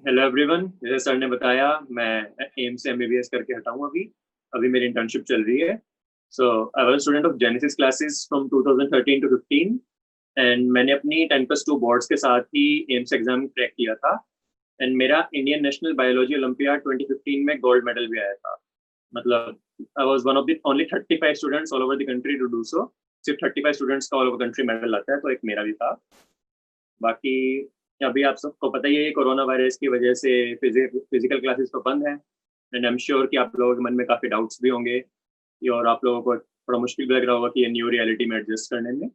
Hello everyone, जैसे sir ने बताया मैं एम से एमबीबीएस करके हटा हूँ। अभी अभी मेरी इंटर्नशिप चल रही है। So I was student of Genesis classes from 2013 to 15 and मैंने अपनी 10+2 बोर्ड्स के साथ ही एम्स एग्जाम क्रैक किया था। एंड मेरा इंडियन नेशनल बायोलॉजी ओलंपियाड 2015 में गोल्ड मेडल भी आया था। मतलब I was one of the only 35 students all over the country to do so. सिर्फ 35 स्टूडेंट्स का ऑल ओवर कंट्री मेडल आता है, तो एक मेरा भी था। बाकी अभी आप सबको पता ही है कोरोना वायरस की वजह से फिजिकल क्लासेस तो बंद है। एंड आई एम श्योर कि आप लोगों के मन में काफ़ी डाउट्स भी होंगे और आप लोगों को थोड़ा मुश्किल भी लग रहा होगा कि ये न्यू रियलिटी में एडजस्ट करने में।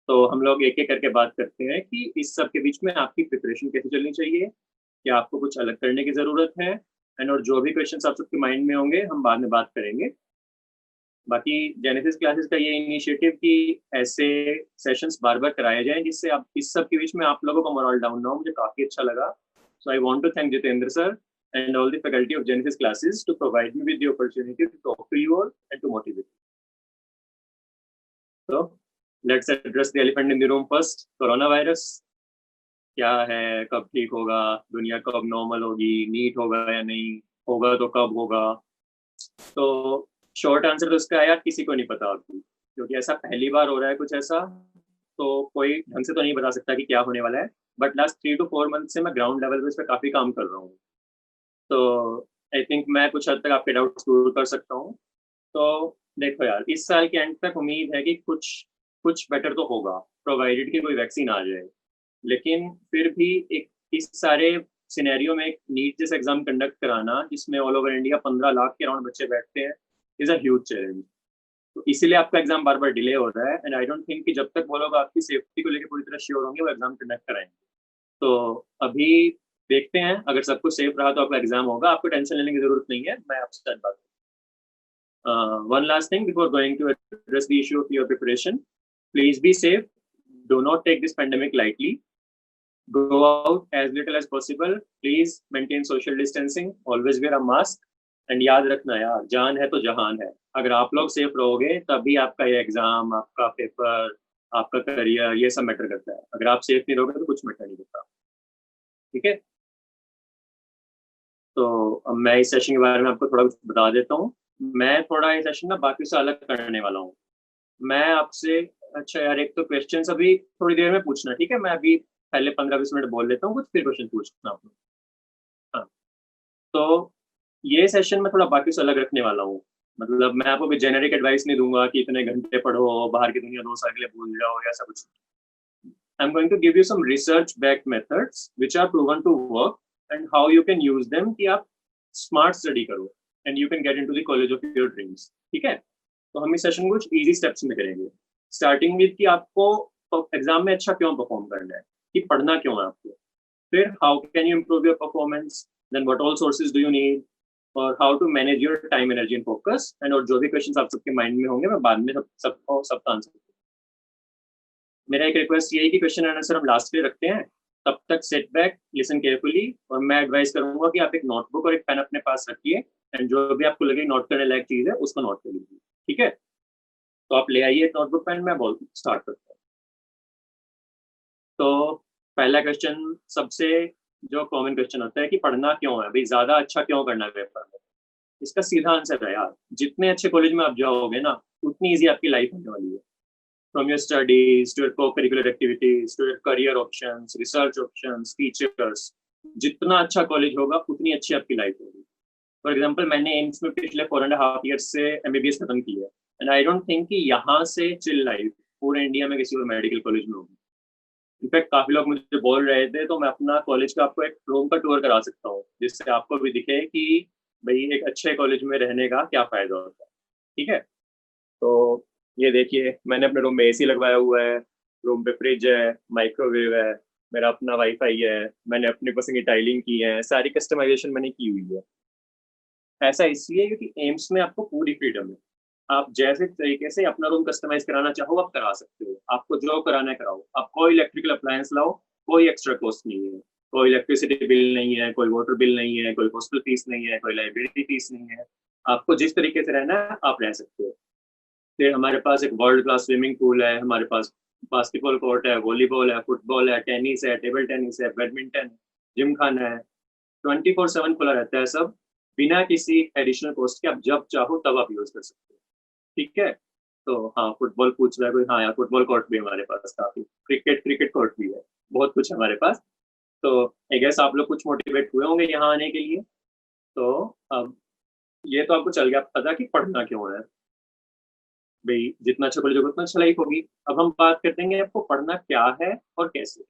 तो हम लोग एक एक करके बात करते हैं कि इस सब के बीच में आपकी प्रिपरेशन कैसे चलनी चाहिए, क्या आपको कुछ अलग करने की ज़रूरत है। एंड और जो भी क्वेश्चन आप सबके माइंड में होंगे हम बाद में बात करेंगे। बाकी जेनेसिस क्लासेस का ये इनिशिएटिव कि ऐसे सेशंस बार बार कराए जाएं जिससे आप इस सब के बीच में आप लोगों का मोरल डाउन ना हो, मुझे काफी अच्छा लगा। So I want to thank Jitendra sir and all the faculty of Genesis classes to provide me with the opportunity to talk to you all and to motivate you. So let's address the elephant in the room first. Coronavirus क्या है, कब ठीक होगा, दुनिया कब normal होगी, NEET होगा या नहीं होगा, तो कब होगा। तो शॉर्ट आंसर तो इसका यार किसी को नहीं पता अभी, क्योंकि ऐसा पहली बार हो रहा है कुछ ऐसा। तो कोई ढंग से तो नहीं बता सकता कि क्या होने वाला है। बट लास्ट 3 to 4 मंथ से मैं ग्राउंड लेवल पे इस पर काफी काम कर रहा हूँ। तो आई थिंक मैं कुछ हद तक आपके डाउट्स दूर कर सकता हूँ। तो देखो यार, इस साल के एंड तक उम्मीद है कि कुछ कुछ बेटर तो होगा, प्रोवाइडेड कि कोई वैक्सीन आ जाए। लेकिन फिर भी एक इस सारे सिनेरियो में एक नीट जैसा एग्जाम कंडक्ट कराना जिसमें ऑल ओवर इंडिया 15 लाख के अराउंड बच्चे बैठते हैं इज अ ह्यूज चैलेंज। तो इसीलिए आपका एग्जाम बार बार डिले हो रहा है। एंड आई डोंट थिंक कि जब तक वो लोग आपकी सेफ्टी को लेकर पूरी तरह श्योर होंगे वो एग्जाम कंडक्ट कराएंगे। तो अभी देखते हैं, अगर सब कुछ सेफ रहा तो आपका एग्जाम होगा, आपको टेंशन लेने की जरूरत नहीं है। मैं आपसे सच बात one last thing before going to address the issue of your preparation. Please be safe. Do not take this pandemic lightly. Go out as little as possible. Please maintain social distancing. Always wear a mask. And याद रखना यार, जान है तो जहान है। अगर आप लोग सेफ रहोगे तभी आपका ये एग्जाम, आपका पेपर, आपका करियर, ये सब मैटर करता है। अगर आप सेफ नहीं रहोगे तो कुछ मैटर नहीं करता। ठीक है, तो अब मैं इस सेशन के बारे में आपको थोड़ा कुछ बता देता हूँ। मैं थोड़ा ये सेशन ना बाकी से अलग करने वाला हूँ। मैं आपसे, अच्छा यार, एक तो क्वेश्चन अभी थोड़ी देर में पूछना, ठीक है? मैं अभी पहले 15-20 मिनट बोल लेता हूँ कुछ, फिर क्वेश्चन पूछना आप लोग। हाँ, तो ये सेशन में थोड़ा बाकी से अलग रखने वाला हूँ। मतलब मैं आपको कोई जेनेरिक एडवाइस नहीं दूंगा कि इतने घंटे पढ़ो, बाहर की दुनिया 2 साल के लिए भूल जाओ, या ऐसा कुछ। I am going to give you some research backed methods which are proven to work and how you can use them कि आप स्मार्ट स्टडी करो and you can get into the college of your dreams. ठीक है, तो हम इस session कुछ easy steps में करेंगे। स्टार्टिंग विद कि आपको एग्जाम में अच्छा क्यों परफॉर्म करना है, कि पढ़ना क्यों है आपको। फिर how can you improve your performance, then what all sources do you need, और how to manage your time, energy and focus. And और जो भी क्वेश्चन आप सबके माइंड में होंगे मैं बाद में सबका आंसर। मेरा एक रिक्वेस्ट ये है कि क्वेश्चन आंसर हम लास्ट पे रखते हैं, तब तक सेट बैक, लिसन केयरफुली। और मैं एडवाइस करूंगा कि आप एक नोटबुक और एक पेन अपने पास रखिए एंड जो भी आपको लगे नोट करने लायक चीज है उसको नोट कर लीजिए। ठीक है, तो आप ले आइए नोटबुक पेन, मैं बोल स्टार्ट करता हूँ। तो पहला क्वेश्चन सबसे जो कॉमन क्वेश्चन होता है कि पढ़ना क्यों है भाई, ज्यादा अच्छा क्यों करना है पेपर में। इसका सीधा आंसर है यार, जितने अच्छे कॉलेज में आप जाओगे ना उतनी ईजी आपकी लाइफ होने वाली है। From your studies to your co-curricular activities to your career options, research options, teachers, जितना अच्छा कॉलेज होगा उतनी अच्छी आपकी लाइफ होगी। फॉर एग्जाम्पल, मैंने एम्स में पिछले 4.5 years से एमबीबीएस खत्म की है एंड आई डोंट थिंक कि यहाँ से चिल लाइफ पूरे इंडिया में किसी और मेडिकल कॉलेज में होगी। इनफैक्ट काफी लोग मुझे बोल रहे थे, तो मैं अपना कॉलेज का आपको एक रूम का टूर करा सकता हूँ जिससे आपको भी दिखे कि भाई एक अच्छे कॉलेज में रहने का क्या फायदा होता है। ठीक है, तो ये देखिए, मैंने अपने रूम में एसी लगवाया हुआ है, रूम पे फ्रिज है, माइक्रोवेव है, मेरा अपना वाईफाई है, मैंने अपनी पसंद की टाइलिंग की है, सारी कस्टमाइजेशन मैंने की हुई है। ऐसा इसलिए क्योंकि एम्स में आपको पूरी फ्रीडम है। आप जैसे तरीके से अपना रूम कस्टमाइज कराना चाहो आप करा सकते हो, आपको जो कराना है कराओ। आप कोई इलेक्ट्रिकल अप्लायंस लाओ, कोई एक्स्ट्रा कॉस्ट नहीं है, कोई इलेक्ट्रिसिटी बिल नहीं है, कोई वाटर बिल नहीं है, कोई हॉस्टल फीस नहीं है, कोई लाइब्रेरी फीस नहीं है। आपको जिस तरीके से रहना है आप रह सकते हो। फिर हमारे पास एक वर्ल्ड क्लास स्विमिंग पूल है, हमारे पास बास्केटबॉल कोर्ट है, वॉलीबॉल है, फुटबॉल है, टेनिस है, टेबल टेनिस है, बैडमिंटन, जिम खाना है। 24/7 खुला रहता है सब, बिना किसी एडिशनल कॉस्ट के। आप जब चाहो तब आप यूज कर सकते हो। ठीक है। तो हाँ, फुटबॉल पूछ रहा है कोई। हाँ यार, फुटबॉल कोर्ट भी है हमारे पास काफी। क्रिकेट क्रिकेट कोर्ट भी है। बहुत कुछ है हमारे पास। तो आई गेस आप लोग कुछ मोटिवेट हुए होंगे यहाँ आने के लिए। तो अब ये तो आपको चल गया पता कि पढ़ना क्यों है। भाई जितना अच्छा कॉलेज होगा उतना अच्छा लाइफ होगी। अब हम बात करते हैं आपको पढ़ना क्या है और कैसे।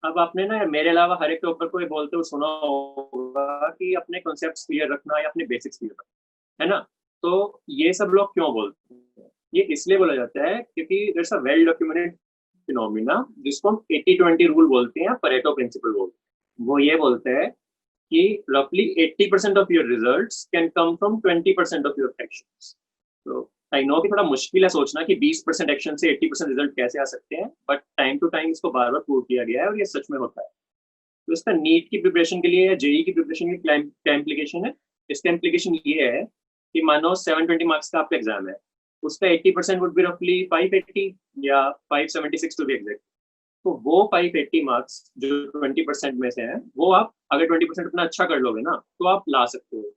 अब आपने ना मेरे अलावा हर एक के ऊपर कोई बोलते हुए सुना होगा कि अपने कॉन्सेप्ट क्लियर रखना या अपने बेसिक्स क्लियर रखना, है ना। तो ये सब लोग क्यों बोलते हैं? ये इसलिए बोला जाता है क्योंकि there a well documented phenomena जिसको हम 80-20 रूल बोलते हैं, परेटो प्रिंसिपल बोलते हैं। वो ये बोलते हैं कि roughly 80% of your results can come from 20% of your actions. तो आई नो कि थोड़ा मुश्किल है सोचना कि 20% एक्शन से 80% रिजल्ट कैसे आ सकते हैं, बट टाइम टू टाइम इसको बार बार प्रूव किया गया है और ये सच में होता है। तो इसका नीट की प्रिपरेशन के लिए या जेई की प्रिपरेशन की क्या इम्प्लीकेशन है? इसका इम्प्लीकेशन ये है कि मानो 720 मार्क्स का आपका एग्जाम है, उसका 80% वुड बी रफली 580 या 576 टू बी एग्जैक्ट। तो वो 580 मार्क्स जो 20% में से हैं, वो आप अगर 20% अपना अच्छा कर लोगे ना तो आप ला सकते हो।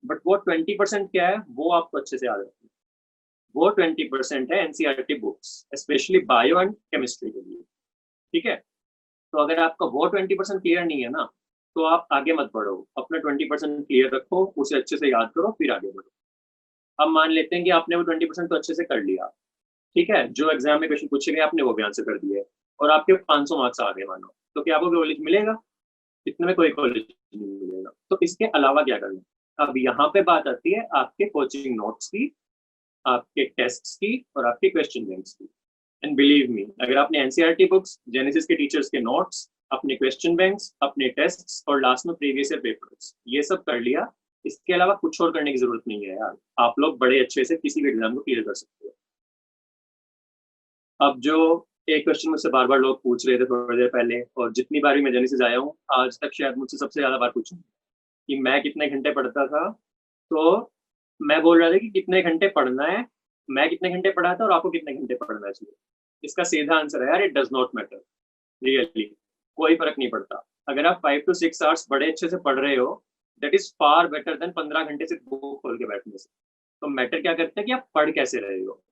बट वो 20% क्या है वो आपको अच्छे से याद रखना है। वो 20% है NCERT books, specially bio and chemistry के लिए। ठीक है। तो अगर आपका वो 20% क्लियर नहीं है ना, तो आप आगे मत बढ़ो। अपना 20% क्लियर रखो, उसे अच्छे से याद करो, फिर आगे बढ़ो। अब मान लेते हैं कि आपने वो 20% तो अच्छे से कर लिया। ठीक है, जो एग्जाम में क्वेश्चन पूछे गए आपने वो भी आंसर कर दिए, और आपके 500 मार्क्स आ गए मानो, तो क्या आपको कॉलेज मिलेगा? इतने में कोई कॉलेज नहीं मिलेगा। तो इसके अलावा क्या करना? अब यहाँ पे बात आती है आपके कोचिंग नोट्स की, आपके टेस्ट्स की और आपके क्वेश्चन बैंक्स की। एंड बिलीव मी, अगर आपने एनसीईआरटी बुक्स, जेनेसिस के टीचर्स के नोट्स, अपने क्वेश्चन बैंक्स, अपने टेस्ट्स और लास्ट में प्रीवियस ईयर पेपर्स ये सब कर लिया, इसके अलावा कुछ और करने की जरूरत नहीं है यार। आप लोग बड़े अच्छे से किसी भी एग्जाम को क्लियर कर सकते हो। अब जो एक क्वेश्चन मुझसे बार बार लोग पूछ रहे थे थोड़ी देर पहले, और जितनी बार भी मैं जेनेसिस आया हूँ आज तक शायद मुझसे सबसे ज्यादा बार पूछा कि मैं कितने घंटे पढ़ता था। तो मैं बोल रहा था कि कितने घंटे पढ़ना है, मैं कितने घंटे पढ़ा था और आपको कितने घंटे पढ़ना चाहिए। इसका सीधा आंसर है यार, it does not matter. Really कोई फर्क नहीं पड़ता। अगर आप 5 to 6 आवर्स बड़े अच्छे से पढ़ रहे हो, that is far better than 15 घंटे से बुक खोल के बैठने से। तो मैटर क्या करता है कि आप पढ़ कैसे रहे हो।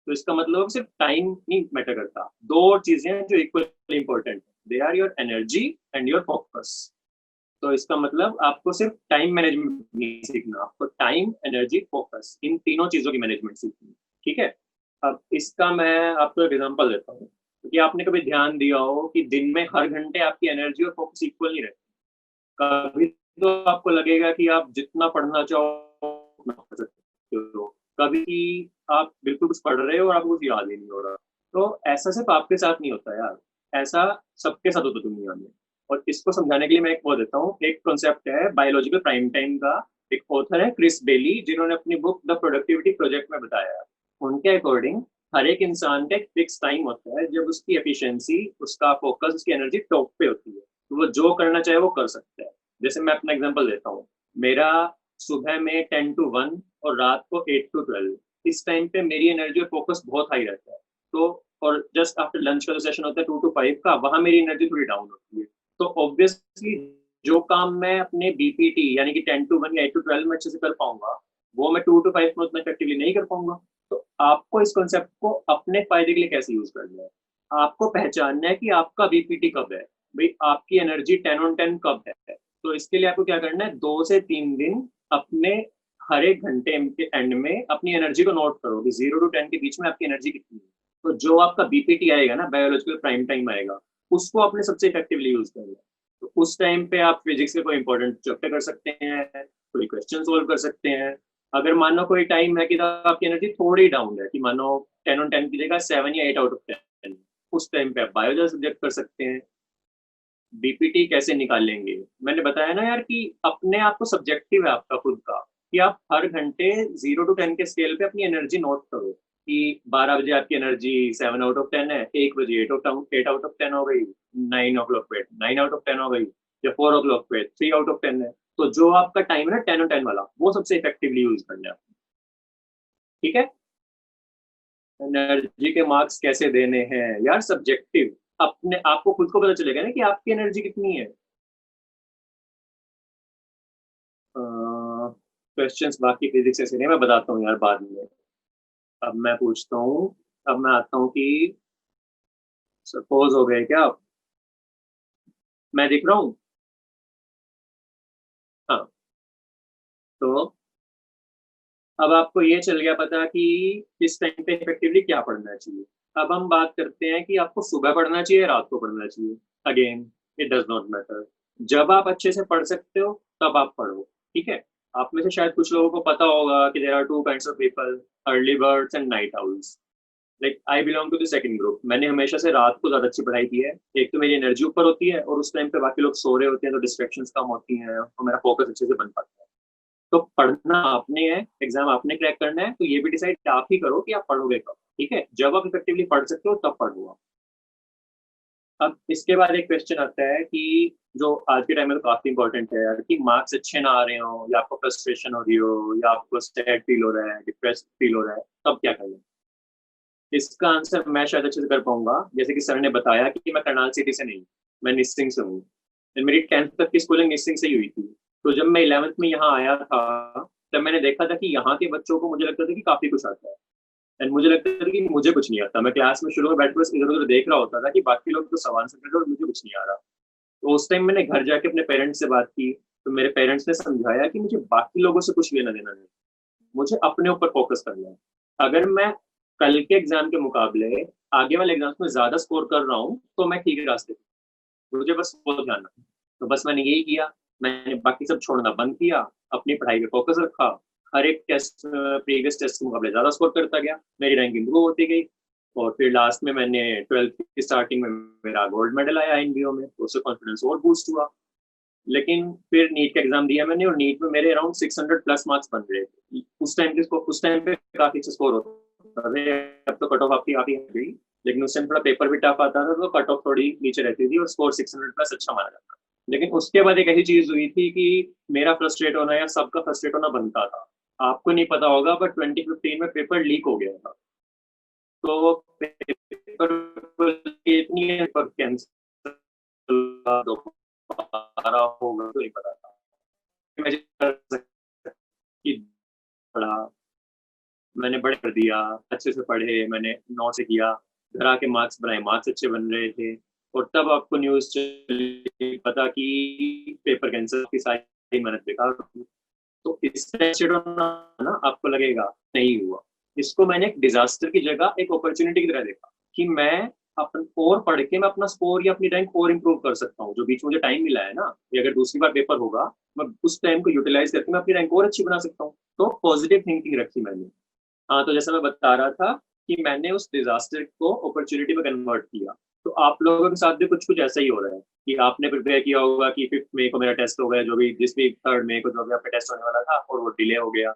तो इसका मतलब सिर्फ टाइम नहीं मैटर करता। दो और चीजें हैं जो इक्वली इंपॉर्टेंट है, they are your energy and your focus. तो इसका मतलब आपको सिर्फ टाइम मैनेजमेंट नहीं सीखना, आपको टाइम, एनर्जी, फोकस, इन तीनों चीजों की मैनेजमेंट सीखनी है। ठीक है। अब इसका मैं आपको एक एग्जांपल देता हूँ, क्योंकि आपने कभी ध्यान दिया हो कि दिन में हर घंटे आपकी एनर्जी और फोकस इक्वल नहीं रहती। कभी तो आपको लगेगा कि आप जितना पढ़ना चाहो उतना पढ़ सकते हो, कभी आप बिल्कुल कुछ पढ़ रहे हो और आपको कुछ याद ही नहीं हो रहा। तो ऐसा सिर्फ आपके साथ नहीं होता यार, ऐसा सबके साथ होता दुनिया में। और इसको समझाने के लिए मैं एक वो देता हूँ, एक कॉन्सेप्ट है बायोलॉजिकल प्राइम टाइम का। एक ऑथर है क्रिस बेली, जिन्होंने अपनी बुक द प्रोडक्टिविटी प्रोजेक्ट में बताया है। उनके अकॉर्डिंग हर एक इंसान का एक फिक्स टाइम होता है जब उसकी एफिशिएंसी, उसका फोकस, उसकी एनर्जी टॉप पे होती है, तो वो जो करना चाहे वो कर सकता है। जैसे मैं अपना एग्जांपल देता हूँ, मेरा सुबह में 10 to 1 और रात को 8 to 12, इस टाइम पे मेरी एनर्जी और फोकस बहुत हाई रहता है। तो और जस्ट आफ्टर लंच का जो सेशन होता है 2 to 5 का, वहां मेरी एनर्जी थोड़ी डाउन होती है। तो ऑब्वियसली जो काम मैं अपने बीपीटी यानी कि 10 to 1 या 8 to 12 में अच्छे से कर पाऊंगा, वो मैं 2 to 5 में उतना इफेक्टिवली नहीं कर पाऊंगा। तो आपको इस कॉन्सेप्ट को अपने फायदे के लिए कैसे यूज करना है, आपको पहचानना है कि आपका बीपीटी कब है, भाई आपकी एनर्जी 10 on 10 कब है। तो इसके लिए आपको क्या करना है, 2 से 3 दिन अपने हर एक घंटे के एंड में अपनी एनर्जी को नोट करो कि 0 to 10 के बीच में आपकी एनर्जी कितनी है। तो जो आपका बीपीटी आएगा ना, बायोलॉजिकल प्राइम टाइम आएगा, उसको आपने सबसे इफेक्टिवली यूज करना है। तो उस टाइम पे आप फिजिक्स के कोई इंपॉर्टेंट चैप्टर कर सकते हैं, कोई क्वेश्चन सोल्व कर सकते हैं। अगर मानो कोई टाइम है कि आपकी एनर्जी थोड़ी डाउन है, कि मानो 10 on 10 की जगह 7 या 8 out of 10, उस टाइम पे आप बायो सब्जेक्ट कर सकते हैं। बीपीटी कैसे निकालेंगे? मैंने बताया ना यार कि अपने आप को सब्जेक्टिव है आपका खुद का, कि आप हर घंटे 0 to 10 के स्केल पे अपनी एनर्जी नोट करो कि 12 बजे आपकी एनर्जी 7 out of 10 है, 1 बजे 8 out of 10 हो गई, 9 o'clock पे 9 out of 10 हो गई, या 4 o'clock पे 3 out of 10 है। तो जो आपका टाइम है ना 10 on 10 वाला, वो सबसे इफेक्टिवली यूज करना है। ठीक है। एनर्जी के मार्क्स कैसे देने हैं यार? सब्जेक्टिव, अपने आपको खुद को पता चलेगा ना कि आपकी एनर्जी कितनी है। क्वेश्चंस बाकी फिजिक्स ऐसे नहीं, मैं बताता हूँ यार बाद में। अब मैं पूछता हूँ। अब मैं आता हूँ कि सपोज हो गए क्या आप? मैं दिख रहा हूँ। हाँ। तो अब आपको ये चल गया पता कि किस टाइम पे इफेक्टिवली क्या पढ़ना चाहिए। अब हम बात करते हैं कि आपको सुबह पढ़ना चाहिए, रात को पढ़ना चाहिए। Again, it does not matter. जब आप अच्छे से पढ़ सकते हो तब आप पढ़ो। ठीक है। आप में से शायद कुछ लोगों को पता होगा कि there are two kinds of people, early birds and night owls. Like I belong to the second group. मैंने हमेशा से रात को ज्यादा अच्छी पढ़ाई की है। एक तो मेरी एनर्जी ऊपर होती है और उस टाइम पे बाकी लोग सो रहे होते हैं तो डिस्ट्रैक्शंस कम होती हैं तो मेरा फोकस अच्छे से बन पाता है। तो पढ़ना आपने है, एग्जाम आपने क्रैक करना है, तो ये भी डिसाइड आप ही करो कि आप पढ़ोगे कब। ठीक है, जब आप इफेक्टिवली पढ़ सकते हो तब पढ़ो आप। अब इसके बाद एक क्वेश्चन आता है कि जो आज के टाइम में तो काफी इंपॉर्टेंट है यार, कि मार्क्स अच्छे ना आ रहे हो या आपको फ्रस्ट्रेशन हो रही हो या आपको सैड फील हो रहा है, डिप्रेस फील हो रहा है, तब क्या करना है? इसका आंसर मैं शायद अच्छे से कर पाऊंगा। जैसे कि सर ने बताया कि मैं करनाल सिटी से नहीं हूँ, मैं निस्सिंग से हूँ। And मेरी 10th तक की स्कूलिंग निस्सिंग से ही हुई थी। तो जब मैं 11th में यहाँ आया था, तब मैंने देखा था कि यहाँ के बच्चों को मुझे लगता था कि काफी कुछ आता है। एंड मुझे लगता था कि मुझे कुछ नहीं आता। मैं क्लास में शुरू में बैठ कर बस इधर उधर देख रहा होता था कि बाकी लोग तो सवाल से कर रहे हैं और मुझे कुछ नहीं आ रहा। तो उस टाइम मैंने घर जाके अपने पेरेंट्स से बात की। तो मेरे पेरेंट्स ने समझाया कि मुझे बाकी लोगों से कुछ लेना देना नहीं, मुझे अपने ऊपर फोकस करना है। अगर मैं कल के एग्जाम के मुकाबले आगे वाले एग्जाम्स में ज्यादा स्कोर कर रहा हूँ तो मैं ठीक रास्ते पे हूँ। मुझे बस वो ध्यान रखना। तो बस मैंने यही किया। मैंने बाकी सब छोड़ना बंद किया, अपनी पढ़ाई पे फोकस रखा। हर एक टेस्ट प्रीवियस टेस्ट के मुकाबले ज्यादा स्कोर करता गया, मेरी रैंक इंप्रूव होती गई। और फिर लास्ट में मैंने 12th की स्टार्टिंग में मेरा गोल्ड मेडल आया एनबीओ में, तो उससे कॉन्फिडेंस और बूस्ट हुआ। लेकिन फिर नीट का एग्जाम दिया मैंने और नीट में मेरे अराउंड 600 प्लस मार्क्स बन रहे थे। उस टाइम पे काफी अच्छा स्कोर होता था। अब तो कट ऑफ आपकी काफी हट गई, लेकिन उस टाइम थोड़ा पेपर भी टफ आता था तो कट ऑफ थोड़ी नीचे रहती थी और स्कोर 600 प्लस अच्छा माना जाता था। लेकिन उसके बाद एक ऐसी चीज हुई थी कि मेरा फ्रस्ट्रेट होना या सबका फ्रस्ट्रेट होना बनता था। आपको नहीं पता होगा बट 2015 में पेपर लीक हो गया था। तो पेपर इतनी पेपर कैंसिल दोबारा होगा तो नहीं पता था। मैं कि पढ़ा, मैंने बड़े कर दिया, अच्छे से पढ़े, मैंने नौ से किया, घर आके मार्क्स बनाए, मार्क्स अच्छे बन रहे थे। और तब आपको न्यूज चली पता कि पेपर कैंसिल की सारी मेहनत बेकार हुई। तो इससे ना आपको लगेगा नहीं हुआ। इसको मैंने एक डिजास्टर की जगह एक अपॉर्चुनिटी की तरह देखा कि मैं अपन और पढ़ के मैं अपना स्कोर या अपनी रैंक और इम्प्रूव कर सकता हूँ। जो बीच में मुझे टाइम मिला है ना, ये अगर दूसरी बार पेपर होगा, मैं उस टाइम को यूटिलाइज करके मैं अपनी रैंक और अच्छी बना सकता हूँ। तो पॉजिटिव थिंकिंग रखी मैंने। हाँ, तो जैसा मैं बता रहा था कि मैंने उस डिजास्टर को अपॉर्चुनिटी में कन्वर्ट किया। तो आप लोगों के साथ भी कुछ कुछ ऐसा ही हो रहा है कि आपने प्रिपेयर किया होगा कि 5 मई को मेरा टेस्ट हो गया, जो भी जिस भी 3 मई को जो भी आपका टेस्ट होने वाला था और वो डिले हो गया।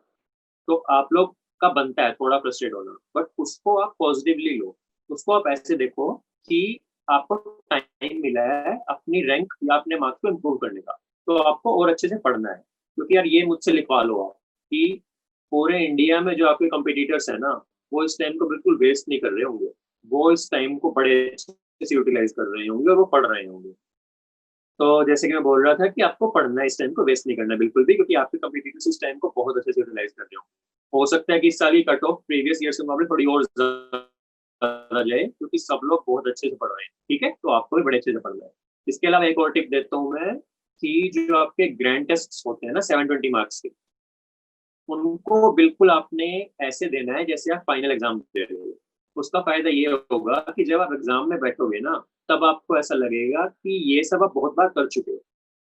तो आप लोग का बनता है थोड़ा फ्रस्ट्रेट होना, बट उसको आप पॉजिटिवली लो। उसको आप ऐसे देखो कि आपको टाइम मिला है अपनी रैंक या अपने मार्क्स को इम्प्रूव करने का, तो आपको और अच्छे से पढ़ना है। क्योंकि यार ये मुझसे लिखवा लो आप कि पूरे इंडिया में जो आपके कंपिटिटर्स है ना, वो इस टाइम को बिल्कुल वेस्ट नहीं कर रहे होंगे। वो इस टाइम को बड़े अच्छे से यूटिलाइज कर रहे होंगे और वो पढ़ रहे होंगे। तो जैसे कि मैं बोल रहा था कि आपको पढ़ना है, इस टाइम को वेस्ट नहीं करना बिल्कुल भी, क्योंकि आपके कंपिटिटर्स इस टाइम को बहुत अच्छे से यूटिलाइज कर रहे हो सकता है कि इस साल की कट ऑफ प्रीवियस ईयर से मुकाबले थोड़ी और ज्यादा जाए, क्योंकि सब लोग बहुत अच्छे से पढ़ रहे हैं। ठीक है, तो आपको भी बड़े अच्छे से पढ़ना है। इसके अलावा एक और टिप देता हूँ मैं कि जो आपके ग्रैंड टेस्ट होते हैं ना 720 मार्क्स के, उनको बिल्कुल आपने ऐसे देना है जैसे आप फाइनल एग्जाम दे रहे हो। उसका फायदा ये होगा कि जब आप एग्जाम में बैठोगे ना, तब आपको ऐसा लगेगा कि ये सब आप बहुत बार कर चुके हो।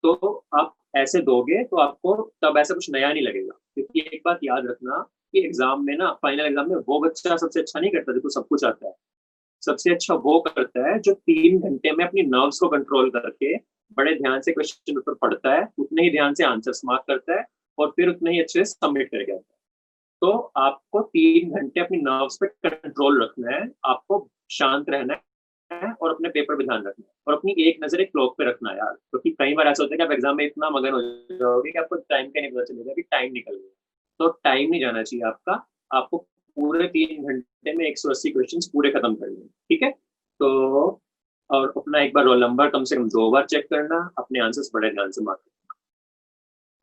तो आप ऐसे दोगे तो आपको तब ऐसा कुछ नया नहीं लगेगा। क्योंकि एक बात याद रखना कि एग्जाम में ना, फाइनल एग्जाम में वो बच्चा सबसे अच्छा नहीं करता जिसको सब कुछ आता है। सबसे अच्छा वो करता है जो 3 घंटे में अपनी नर्व्स को कंट्रोल करके बड़े ध्यान से क्वेश्चन पेपर पढ़ता है, उतने ही ध्यान से आंसर मार्क करता है और फिर उतने ही अच्छे से सबमिट करके आता है। तो आपको 3 घंटे अपनी नर्व्स पे कंट्रोल रखना है, आपको शांत रहना है और अपने पेपर पे ध्यान रखना है और अपनी एक नजर एक क्लॉक पे रखना है यार। क्योंकि कई बार ऐसा होता है कि आप एग्जाम में इतना मगन हो जाओगे कि आपको टाइम का नहीं पता चलेगा कि टाइम निकल गया। तो टाइम नहीं जाना चाहिए आपका। आपको पूरे 3 घंटे में 180 क्वेश्चन पूरे खत्म करने हैं। ठीक है। तो और अपना एक बार रोल नंबर कम से कम 2 बार चेक करना, अपने आंसर्स बड़े ध्यान से मार्क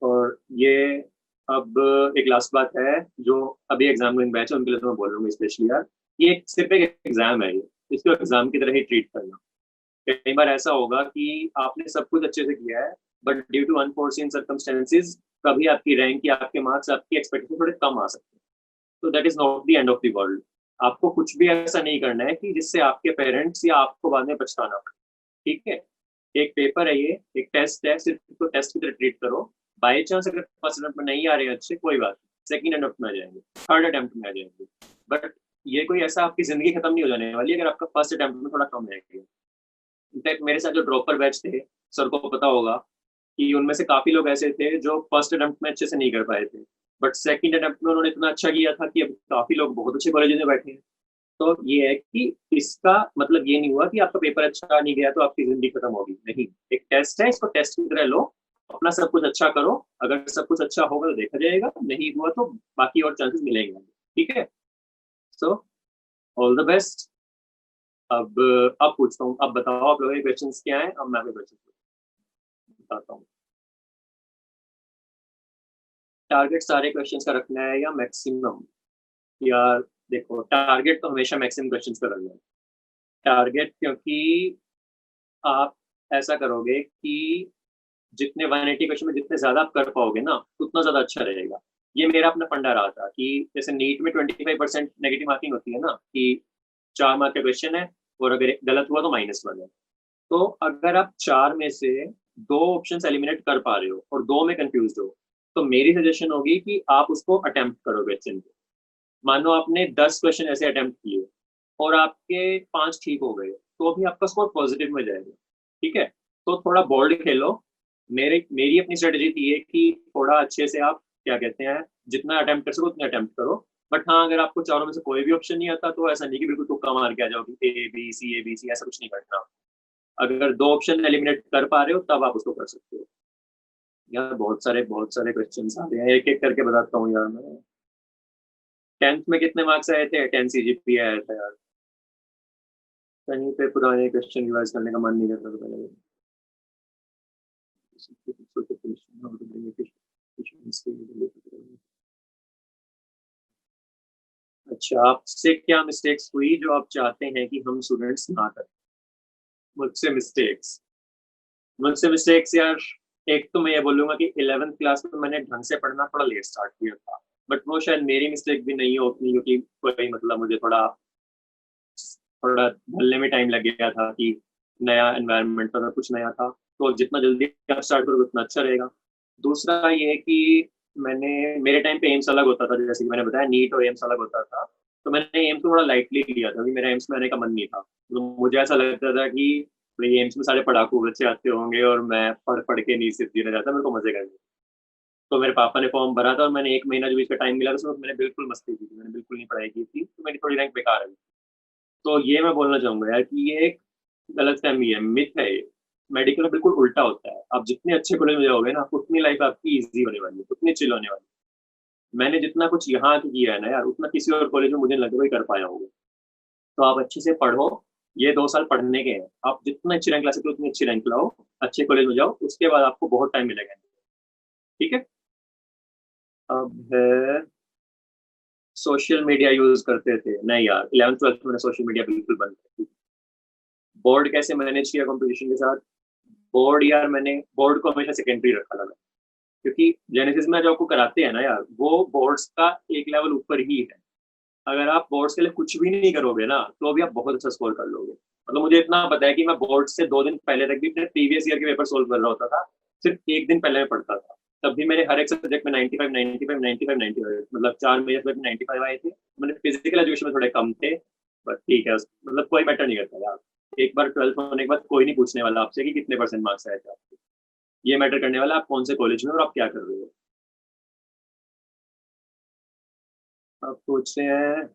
और ये अब एक लास्ट बात है, जो अभी एग्जाम गोइंग बैच है उनके लिए तो मैं बोल रहा हूँ स्पेशली यार, ये सिर्फ एक एग्जाम है, ये इसको एग्जाम की तरह ही ट्रीट करना। कई बार ऐसा होगा कि आपने सब कुछ अच्छे से किया है, but due to unforeseen circumstances कभी आपकी रैंक या आपके मार्क्स आपकी एक्सपेक्टेशन थोड़े कम आ सकते हैं। तो that is not the end of the world. आपको कुछ भी ऐसा नहीं करना है कि जिससे आपके पेरेंट्स या आपको बाद में पछताना पड़े। ठीक है, एक पेपर है, ये एक टेस्ट है, सिर्फ इसको टेस्ट की तरह ट्रीट करो। बाई चांस अगर फर्स्ट अटेम्प्ट में नहीं आ रहे हैं अच्छे, कोई बात नहीं, सेकंड अटेम्प्ट में आ जाएंगे, थर्ड अटेम्प्ट में आ जाएंगे। बट ये कोई ऐसा आपकी जिंदगी खत्म नहीं हो जाने वाली अगर आपका फर्स्ट अटेम्प्ट में थोड़ा कम रहेगा। इनफैक्ट मेरे साथ जो ड्रॉपर बैच थे, सर को पता होगा कि उनमें से काफी लोग ऐसे थे जो फर्स्ट अटेम्प्ट में अच्छे से नहीं कर पाए थे, बट सेकंड अटेम्प्ट में उन्होंने इतना अच्छा किया था कि अब काफी लोग बहुत अच्छे कॉलेज में बैठे हैं। तो ये है कि इसका मतलब ये नहीं हुआ कि आपका पेपर अच्छा नहीं गया तो आपकी जिंदगी खत्म होगी, नहीं। एक टेस्ट है, इसको टेस्ट की तरह लो, अपना सब कुछ अच्छा करो। अगर सब कुछ अच्छा होगा तो देखा जाएगा, नहीं हुआ तो बाकी और चांसेस मिलेंगे। ठीक है, सो ऑल द बेस्ट। अब पूछता हूँ, अब बताओ आप लोगों के क्वेश्चंस क्या है, अब मैं भी क्वेश्चन बताता हूँ। टारगेट सारे क्वेश्चंस का रखना है या मैक्सिमम? यार देखो, टारगेट तो हमेशा मैक्सिमम क्वेश्चंस का रखना है। टारगेट क्योंकि आप ऐसा करोगे कि जितने 180 क्वेश्चन में जितने ज्यादा आप कर पाओगे ना, उतना ज्यादा अच्छा रहेगा। ये मेरा अपना फंडा रहा था कि जैसे नीट में 25% नेगेटिव मार्किंग होती है ना, कि 4 मार्क का क्वेश्चन है और अगर गलत हुआ तो -1 है। तो अगर आप 4 में से 2 ऑप्शन एलिमिनेट कर पा रहे हो और 2 में कंफ्यूज हो, तो मेरी सजेशन होगी कि आप उसको अटेम्प्ट करो क्वेश्चन को। मानो आपने 10 क्वेश्चन ऐसे अटेम्प्ट किए और आपके 5 ठीक हो गए, तो भी आपका स्कोर पॉजिटिव में जाएगा। ठीक है, तो थोड़ा बोल्ड खेलो। मेरी अपनी स्ट्रेटेजी थी है कि थोड़ा अच्छे से आप क्या कहते हैं, जितना अटेम्प्ट कर सको उतना अटेम्प्ट करो। बट हाँ, अगर आपको चारों में से कोई भी ऑप्शन नहीं आता तो ऐसा नहीं कि बिल्कुल तुक्का मार के आ जाओ कि ए बी सी, ऐसा कुछ नहीं करना। अगर 2 ऑप्शन एलिमिनेट कर पा रहे हो तब आप उसको कर सकते हो। यार बहुत सारे क्वेश्चन आ रहे हैं, एक एक करके बताता हूँ यार मैं। 10th में कितने मार्क्स आए थे? 10 CGPA आया था यार। कहीं पे पुराने क्वेश्चन रिवाइज करने का मन नहीं करता था पहले। अच्छा, आपसे क्या मिस्टेक्स हुई जो आप चाहते हैं कि हम स्टूडेंट्स ना करें? मुझसे मिस्टेक्स, यार, एक तो मैं ये बोलूंगा कि 11th क्लास में मैंने ढंग से पढ़ना थोड़ा लेट स्टार्ट किया था। बट वो शायद मेरी मिस्टेक भी नहीं होती, क्योंकि कोई मतलब मुझे थोड़ा थोड़ा ढलने में टाइम लग गया था कि नया एनवायरनमेंट था, कुछ नया था। तो जितना जल्दी आप स्टार्ट करोगे उतना अच्छा रहेगा। दूसरा ये कि मैंने मेरे टाइम पे एम्स अलग होता था, जैसे कि मैंने बताया नीट और एम्स अलग होता था। तो मैंने एम्स को थोड़ा लाइटली लिया था, क्योंकि मेरा एम्स में आने का मन नहीं था। तो मुझे ऐसा लगता था कि भाई एम्स में सारे पढ़ाकू बच्चे आते होंगे और मैं पढ़ पढ़ के नहीं सिर्फ जीना चाहता, मेरे को मजे करने। तो मेरे पापा ने फॉर्म भरा था और मैंने 1 महीना जो इसका टाइम मिला था उसमें मैंने बिल्कुल मस्ती की थी, मैंने बिल्कुल नहीं पढ़ाई की थी, तो मेरी थोड़ी रैंक बेकार है। तो ये मैं बोलना चाहूंगा यार कि ये एक गलत फहमी है, मिथ है ये। मेडिकल में बिल्कुल उल्टा होता है, आप जितने अच्छे कॉलेज में जाओगे ना, उतनी लाइफ आपकी इजी होने वाली है, उतनी चिल होने वाली है। मैंने जितना कुछ यहाँ आके किया है ना यार, उतना किसी और कॉलेज में मुझे नहीं लगता कोई कर पाया होगा। तो आप अच्छे से पढ़ो, ये 2 साल पढ़ने के हैं। आप जितना अच्छी रैंक ला सकते हो उतनी अच्छी रैंक लाओ, अच्छे कॉलेज में जाओ, उसके बाद आपको बहुत टाइम मिलेगा। ठीक है, अब है सोशल मीडिया यूज करते थे? नहीं यार, 11th 12th में सोशल मीडिया बिल्कुल बंद कर दी। बोर्ड कैसे मैनेज किया कंपटीशन के साथ? बोर्ड यार, मैंने बोर्ड को हमेशा सेकेंडरी रखा था मैं, क्योंकि जेनेसिस में जो आपको कराते हैं ना यार, वो बोर्ड्स का एक लेवल ऊपर ही है। अगर आप बोर्ड्स के लिए कुछ भी नहीं करोगे ना, तो भी आप बहुत अच्छा स्कोर कर लोगे। मतलब मुझे इतना पता है कि मैं बोर्ड से 2 दिन पहले तक भी अपने प्रीवियस ईयर के पेपर सोल्व कर रहा होता था। सिर्फ एक दिन पहले मैं पढ़ता था, तब भी मेरे हर एक सब्जेक्ट में 95 95 95 95, मतलब 4 मेजर में 95 आए थे। मैंने फिजिकल एजुकेशन में थोड़े कम थे, बट ठीक है, मतलब कोई मैटर नहीं करता यार। एक बार 12th होने के बाद कोई नहीं पूछने वाला आपसे कि कितने परसेंट मार्क्स आए थे आपके। ये मैटर करने वाला आप कौन से कॉलेज में और आप क्या कर रहे हो। आप पूछ रहे हैं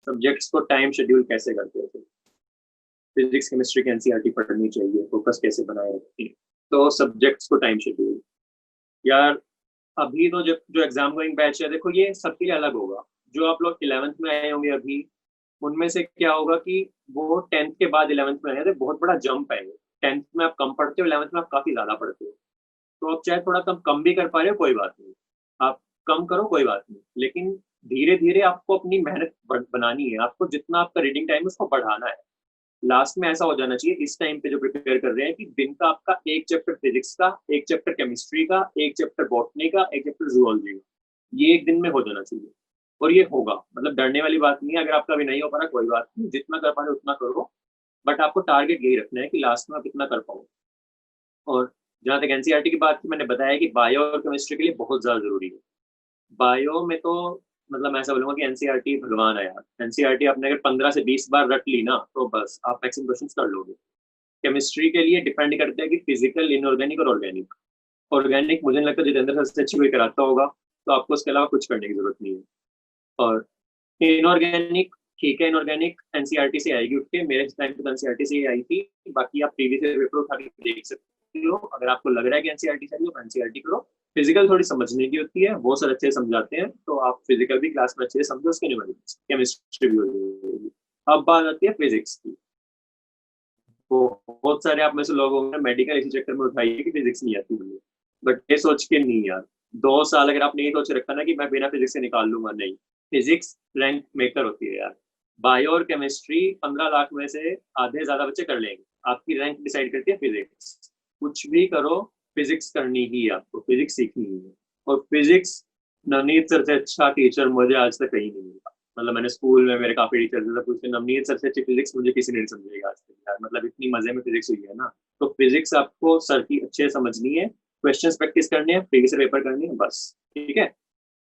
सब्जेक्ट्स को टाइम शेड्यूल कैसे करते थे? फिजिक्स केमिस्ट्री की एनसीईआरटी पढ़नी चाहिए, फोकस कैसे बनाए रखें। तो सब्जेक्ट्स को टाइम शेड्यूल, यार अभी तो जो एग्जाम गोइंग बैच है, देखो ये सबके लिए अलग होगा। जो आप लोग 11th में आए होंगे अभी, उनमें से क्या होगा कि वो 10th के बाद 11th में आए थे, बहुत बड़ा जंप है। 10th में आप कम पढ़ते हो, 11th में आप काफी ज्यादा पढ़ते हो। तो आप चाहे थोड़ा कम भी कर पा रहे हो कोई बात नहीं, आप कम करो कोई बात नहीं, लेकिन धीरे धीरे आपको अपनी मेहनत बनानी है, आपको जितना आपका रीडिंग टाइम है उसको बढ़ाना है। लास्ट में ऐसा हो जाना चाहिए इस टाइम पे जो प्रिपेयर कर रहे हैं कि दिन का आपका एक चैप्टर फिजिक्स का, एक चैप्टर केमिस्ट्री का, एक चैप्टर बॉटनी का, एक चैप्टर जूलॉजी का, ये एक दिन में हो जाना चाहिए। और ये होगा, मतलब डरने वाली बात नहीं है। अगर आपका अभी नहीं हो पा रहा कोई बात नहीं, जितना कर पा रहे हो उतना करो, बट आपको टारगेट यही रखना है कि लास्ट में आप इतना कर पाओ। और जहाँ तक एनसीईआरटी की बात थी, मैंने बताया कि बायो और केमिस्ट्री के लिए बहुत ज्यादा जरूरी है। बायो में तो मतलब मैं ऐसा बोलूंगा कि एनसीईआरटी भगवान है यार। एनसीईआरटी आपने अगर 15 से 20 बार रट ली ना तो बस आप मैक्सिमम क्वेश्चन कर लोगे। केमिस्ट्री के लिए डिपेंड करता है कि फिजिकल, इनऑर्गेनिक और ऑर्गेनिक। ऑर्गेनिक मुझे नहीं लगता जितेंद्र सर से अच्छी कोई कराता होगा, तो आपको उसके अलावा कुछ करने की जरूरत नहीं है। और इनऑर्गेनिक, ठीक है, इनऑर्गेनिक एनसीईआरटी से आएगी उठ के, मेरे टाइम पे तो एनसीईआरटी से ही आई थी। बाकी आप प्रीवियस पेपर उठा के देख सकते हो, अगर आपको लग रहा है कि एनसीईआरटी से आई हो तो एनसीईआरटी करो। फिजिकल थोड़ी समझने की होती है, वो सर अच्छे से समझाते हैं, तो आप फिजिकल भी क्लास में अच्छे से समझो, उसके नहीं, केमिस्ट्री भी हो जाएगी। अब बात आती है फिजिक्स की। तो बहुत सारे आप में से लोग होंगे मेडिकल इसी चक्कर में उठाइए कि फिजिक्स नहीं आती मुझे, बट ये सोच के नहीं यार। 2 साल अगर आपने ये सोच रखा ना कि मैं बिना फिजिक्स से निकाल लूंगा, नहीं। फिजिक्स रैंक मेकर होती है यार। बायो और केमिस्ट्री 15 लाख में से आधे ज्यादा बच्चे कर लेंगे, आपकी रैंक डिसाइड करती है फिजिक्स। कुछ भी करो, फिजिक्स करनी ही है आपको, फिजिक्स सीखनी ही है। और फिजिक्स, नवनीत सर से अच्छा टीचर मुझे आज तक कहीं नहीं मिला। मतलब मैंने स्कूल में मेरे काफी टीचर थे, पूछते नवनीत सर से अच्छी फिजिक्स मुझे किसी ने नहीं समझेगा आज तक यार। मतलब इतनी मजे में फिजिक्स हुई है ना। तो फिजिक्स आपको सर की अच्छे से समझनी है, क्वेश्चंस प्रैक्टिस करने हैं, प्रीवियस पेपर करने हैं, बस। ठीक है।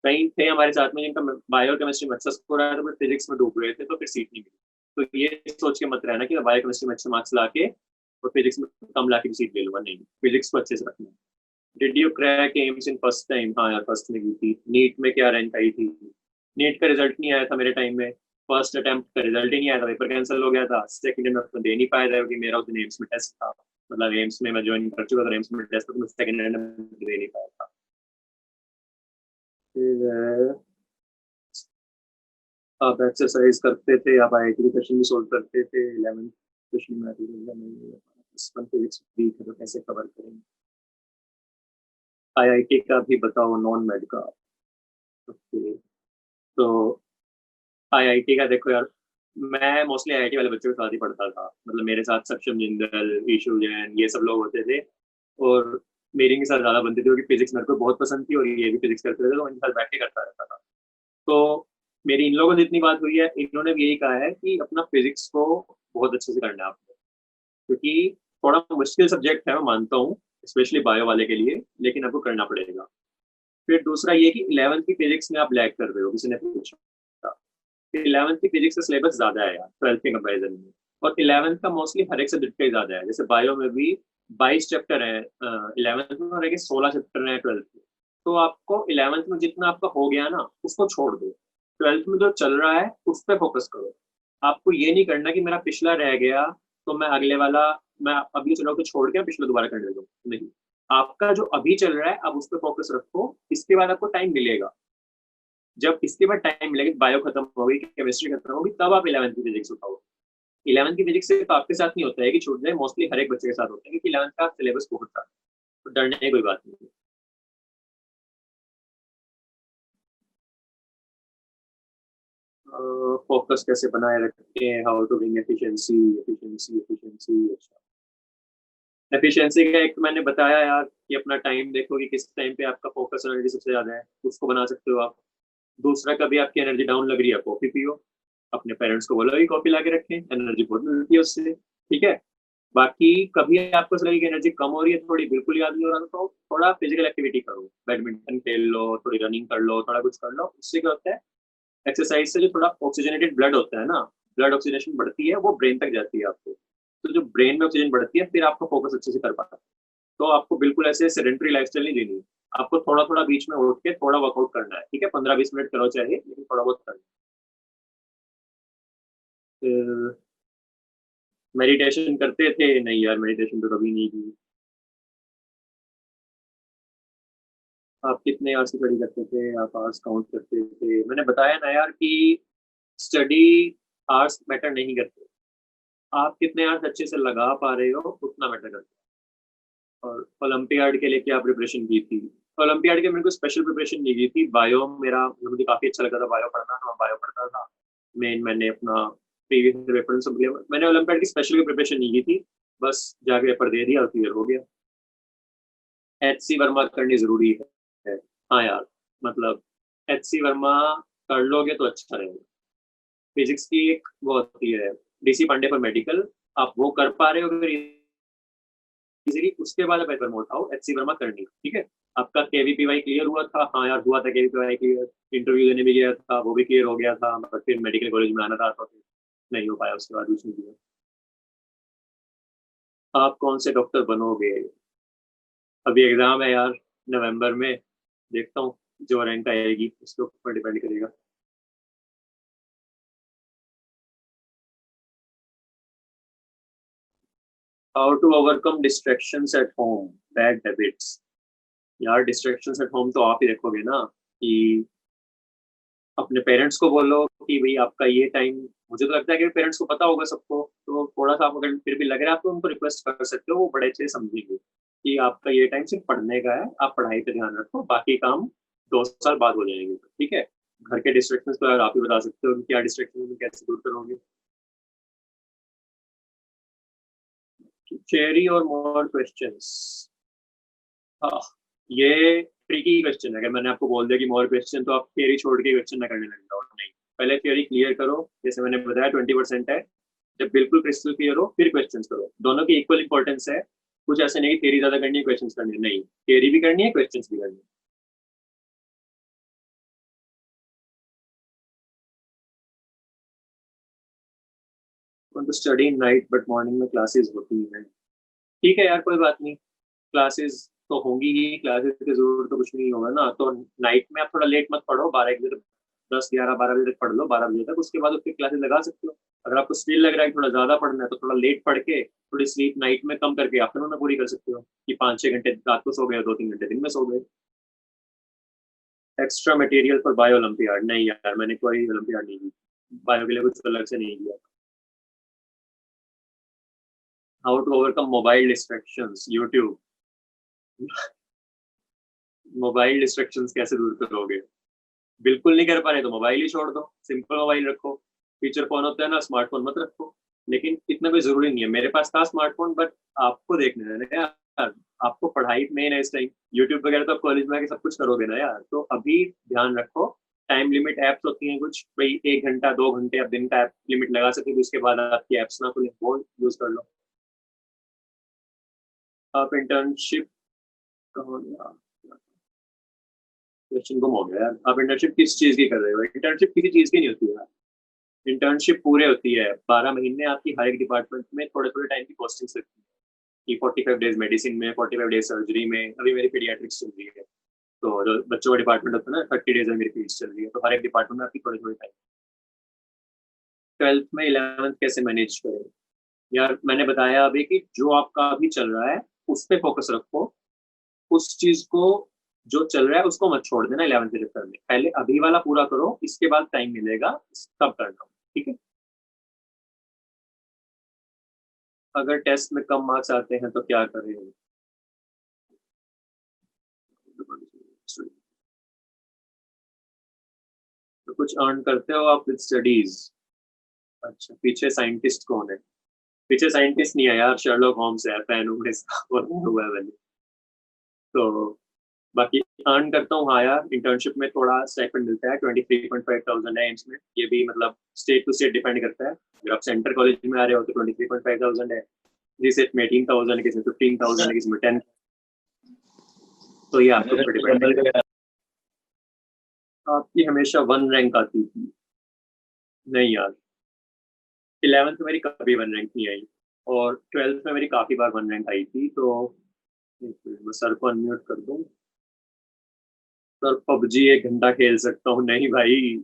कई थे हमारे साथ में जिनका बायो और केमिस्ट्री में अच्छा स्कोर आया था, फिजिक्स में डूब रहे थे, तो फिर सीट नहीं मिली। तो ये सोच के मत रहना कि बायो केमिस्ट्री में अच्छे मार्क्स ला के और फिजिक्स में कम ला के सीट ले लूंगा, नहीं। फिजिक्स को अच्छे से रखना है। Did you crack AIIMS in first time? हाँ यार, फर्स्ट में की थी। नीट में क्या रैंक आई थी? नीट का रिजल्ट नहीं आया था मेरे टाइम में। फर्स्ट अटेम्प्ट का रिजल्ट ही नहीं आया था, पेपर कैंसिल हो गया था। सेकंड में तो दे नहीं पाया था क्योंकि मेरा उस दिन एम्स में टेस्ट था। मतलब एम्स में मैं ज्वाइन कर चुका था, एम्स में टेस्ट था, तो मैं सेकंड में दे नहीं पाया था। फिर आप एक्सरसाइज करते थे, आप आईआईटी के क्वेश्चन भी सोल्व करते थे। 11th क्वेश्चन में नहीं है, फिजिक्स वीक है तो कैसे कवर करेंगे? आईआईटी का भी बताओ, नॉन मेड का। ओके। तो आईआईटी का देखो यार, मैं मोस्टली आईआईटी वाले बच्चों के साथ ही पढ़ता था। मतलब मेरे साथ सक्षम जिंदल, ईशु जैन, ये सब लोग होते थे। और मेरे के साथ ज्यादा बनते थे क्योंकि फिजिक्स मेरे को बहुत पसंद थी और ये भी फिजिक्स करते थे, तो उनके साथ बैठ के करता रहता था। तो मेरी इन लोगों से इतनी बात हुई है, इन्होंने भी यही कहा है कि अपना फिजिक्स को बहुत अच्छे से करना है आपको, क्योंकि थोड़ा मुश्किल सब्जेक्ट है, मैं मानता हूँ, स्पेशली बायो वाले के लिए, लेकिन आपको करना पड़ेगा। फिर दूसरा ये कि 11th की फिजिक्स में आप लैग कर रहे हो, किसी ने पूछा। 11th की फिजिक्स का सिलेबस ज्यादा है यार 12th के कंपेरिजन में। और 11th का मोस्टली हर एक सब्जेक्ट का ही ज्यादा है। जैसे बायो में भी 22 चैप्टर है 11th में, और 16 चैप्टर है 12th में। तो आपको 11th में जितना आपका हो गया ना उसको छोड़ दो, 12th में जो चल रहा है उस पर फोकस करो। आपको ये नहीं करना कि मेरा पिछला रह गया तो मैं अगले वाला, मैं अभी चलो को छोड़ के पिछला दोबारा करने लगूँ, नहीं। आपका जो अभी चल रहा है अब उस पर फोकस रखो, इसके बाद आपको टाइम मिलेगा। जब इसके बाद टाइम मिलेगा, बायो खत्म होगी, केमिस्ट्री खत्म होगी, तब आप 11th की फिजिक्स उठाओ। 11th की फिजिक्स सिर्फ आपके साथ नहीं होता है कि छूट जाए, मोस्टली हर एक बच्चे के साथ होता है, क्योंकि 11th का सिलेबस बहुत था। तो डरने की कोई बात नहीं है। फोकस कैसे बनाए रखते हैं, how to bring efficiency, efficiency efficiency. अच्छा, एफिशिएंसी का एक तो मैंने बताया यार कि अपना टाइम देखो कि किस टाइम पे आपका फोकस एनर्जी सबसे ज्यादा है, उसको बना सकते हो आप। दूसरा, कभी आपकी एनर्जी डाउन लग रही है, कॉफी पियो। अपने पेरेंट्स को बोलो कि कॉफी ला के रखें, एनर्जी बहुत मिलती है उससे। ठीक है। बाकी कभी आपको ऐसा लगे कि एनर्जी कम हो रही है थोड़ी, बिल्कुल याद नहीं हो रहा, तो थोड़ा फिजिकल एक्टिविटी करो, बैडमिंटन खेल लो, थोड़ी रनिंग कर लो, थोड़ा कुछ कर लो। उससे क्या होता है, एक्सरसाइज से जो थोड़ा ऑक्सीजनेटेड ब्लड होता है ना, ब्लड ऑक्सीजनेशन बढ़ती है, वो ब्रेन तक जाती है आपको। तो जो ब्रेन में ऑक्सीजन बढ़ती है, फिर आपका फोकस अच्छे से कर पाता है। तो आपको बिल्कुल ऐसे सेडेंटरी लाइफस्टाइल नहीं देनी है। आपको थोड़ा थोड़ा बीच में उठ के थोड़ा वर्कआउट करना है, ठीक है, 15-20 मिनट करो चाहे, लेकिन थोड़ा बहुत करना है। मेडिटेशन करते थे? नहीं यार, मेडिटेशन तो कभी नहीं की। आप कितने आवर्स की स्टडी करते थे, आप आवर्स काउंट करते थे? मैंने बताया ना यार कि स्टडी आवर्स मैटर नहीं करते, आप कितने आवर्स अच्छे से लगा पा रहे हो उतना मैटर करता है। और ओलंपियाड के लिए क्या प्रिपरेशन की थी? ओलंपियाड के मेरे को स्पेशल प्रिपरेशन नहीं की थी। बायो मेरा, मुझे काफी अच्छा लगता था बायो पढ़ना, तो मैं बायो पढ़ता था। मैंने अपना प्रीवियस पेपर सब लिया। मैंने ओलंपियाड की स्पेशल प्रिपरेशन नहीं की थी, बस जाके पेपर दे दिया और क्लियर हो गया। HC वर्मा करनी जरूरी है। हाँ यार, मतलब HC वर्मा कर लोगे तो अच्छा रहेगा। फिजिक्स की एक वो होती है, DC पांडे पर मेडिकल, आप वो कर पा रहे हो अगर इजीली, उसके बाद पेपर में उठाओ HC वर्मा करनी, ठीक है। आपका KVPY क्लियर हुआ था? हाँ यार हुआ था KVPY क्लियर। इंटरव्यू देने भी गया था, वो भी क्लियर हो गया था, मगर फिर मेडिकल कॉलेज में आना था तो फिर नहीं हो पाया, उसके बाद कुछ नहीं दिया। आप कौन से डॉक्टर बनोगे? अभी एग्जाम है यार, नवंबर में। देखता हूँ, जो रैंक आएगी उसके ऊपर डिपेंड करेगा। How to overcome distractions at home, bad habits. यार डिस्ट्रैक्शंस एट होम तो आप ही देखोगे ना, कि अपने पेरेंट्स को बोलो कि भाई आपका ये टाइम, मुझे तो लगता है कि पेरेंट्स को पता होगा सबको, तो थोड़ा सा आप अगर फिर भी लग रहा है आपको, उनको रिक्वेस्ट कर सकते हो, वो बड़े अच्छे से समझेंगे कि आपका ये टाइम सिर्फ पढ़ने का है, आप पढ़ाई पे ध्यान रखो, बाकी काम 2 साल बाद हो जाएंगे, ठीक है। घर के डिस्ट्रैक्शंस तो यार आप ही बता सकते हो कि क्या डिस्ट्रैक्शन कैसे दूर करोगे। थियरी और मोर क्वेश्चंस, हाँ, ये ट्रिकी क्वेश्चन है। अगर मैंने आपको बोल दिया कि मोर क्वेश्चन, तो आप थियरी छोड़ के क्वेश्चन ना करने लग जाओ, नहीं। पहले थियरी क्लियर करो, जैसे मैंने बताया 20% है। जब बिल्कुल क्रिस्टल क्लियर हो फिर क्वेश्चन करो, दोनों की इक्वल इंपॉर्टेंस है। कुछ ऐसे नहीं थियरी ज्यादा करनी है क्वेश्चन करनी है, नहीं, थियरी भी करनी है क्वेश्चन भी करनी है। तो स्टडी नाइट बट मॉर्निंग में क्लासेस होती हैं, ठीक है यार, कोई बात नहीं। क्लासेस तो होंगी ही, क्लासेस की जरूरत तो कुछ नहीं होगा ना, तो नाइट में आप थोड़ा लेट मत पढ़ो, 12 1 बजे तक, 10 11 12 बजे तक पढ़ लो, 12 बजे तक, उसके बाद उसकी क्लासेस लगा सकते हो। अगर आपको स्टिल लग रहा है कि थोड़ा ज्यादा पढ़ना है, तो थोड़ा लेट पढ़ के थोड़ी स्लीप नाइट में कम करके आफ्टरनून में पूरी कर सकते हो, कि 5 6 घंटे रात को सो गए, 2 3 घंटे दिन में सो गए। Extra material for bio olympiad, नहीं यार मैंने कोई ओलंपियाड नहीं की, बायो के लिए कुछ अलग से नहीं किया। How to overcome mobile distractions, YouTube. Mobile distractions कैसे दूर करोगे? बिल्कुल नहीं कर पा रहे तो मोबाइल ही छोड़ दो, सिंपल मोबाइल रखो। फीचर फोन होता है ना, स्मार्टफोन मत रखो। लेकिन इतना कोई जरूरी नहीं है, मेरे पास था स्मार्टफोन, बट आपको देखने देना यार, आपको पढ़ाई मेन है इस टाइम। यूट्यूब वगैरह तो आप कॉलेज में आके सब कुछ करोगे ना यार, तो अभी ध्यान रखो। टाइम लिमिट एप्स होती हैं कुछ, भाई 1 घंटा 2 घंटे आप दिन का ऐप लिमिट लगा सकते हो, उसके बाद आपकी एप्स ना खुले, वो यूज कर लो। आप इंटर्नशिप कहो यार, क्वेश्चन गुम हो गया यार। आप इंटर्नशिप किस चीज की कर रहे हो? इंटर्नशिप किसी चीज की नहीं होती है। इंटर्नशिप पूरे होती है 12 महीने आपकी, हर एक डिपार्टमेंट में थोड़े थोड़े टाइम की पोस्टिंग लगती है, कि 45 डेज मेडिसिन में, 45 डेज सर्जरी में, अभी मेरी पीडियाट्रिक्स चल रही है, तो जो बच्चों का डिपार्टमेंट होता है ना, 30 डेज में मेरी फीस चल रही है, तो हर एक डिपार्टमेंट में आपकी थोड़े थोड़े टाइम। 12th में 11th कैसे मैनेज करें? यार मैंने बताया अभी कि जो आपका अभी चल रहा है उस पर फोकस रखो, उस चीज को, जो चल रहा है उसको मत छोड़ देना 11th के चक्कर में, पहले अभी वाला पूरा करो, इसके बाद टाइम मिलेगा तब करना, ठीक है। अगर टेस्ट में कम मार्क्स आते हैं तो क्या करें? तो कुछ अर्न करते हो आप विद स्टडीज? अच्छा, पीछे साइंटिस्ट कौन है? पीछे साइंटिस्ट नहीं है यार, शर्लॉक होम्स है, फैन हूँ मैं इसका, और हुआ है मैंने। तो बाकी अर्न करता हूँ, हाँ यार, इंटर्नशिप में थोड़ा स्टाइपेंड मिलता है, 23.5 थाउजेंड है एम्स में, ये भी मतलब स्टेट टू स्टेट डिपेंड करता है। अगर आप सेंटर कॉलेज में आ रहे हो तो 23.5 थाउजेंड है, किसी सेट में 18 थाउजेंड है, किसी में 15 थाउजेंड है, किसी में 10। तो ये आपके ऊपर डिपेंड है। आपकी हमेशा 1 रैंक आती थी? नहीं यार, 11th में मेरी कभी 1 रैंक नहीं आई, और 12th में मेरी काफी बार 1 रैंक आई थी, तो एक मिनट, मैं सर को अनम्यूट कर दूं। सर PUBG 1 घंटा खेल सकता हूँ? नहीं भाई,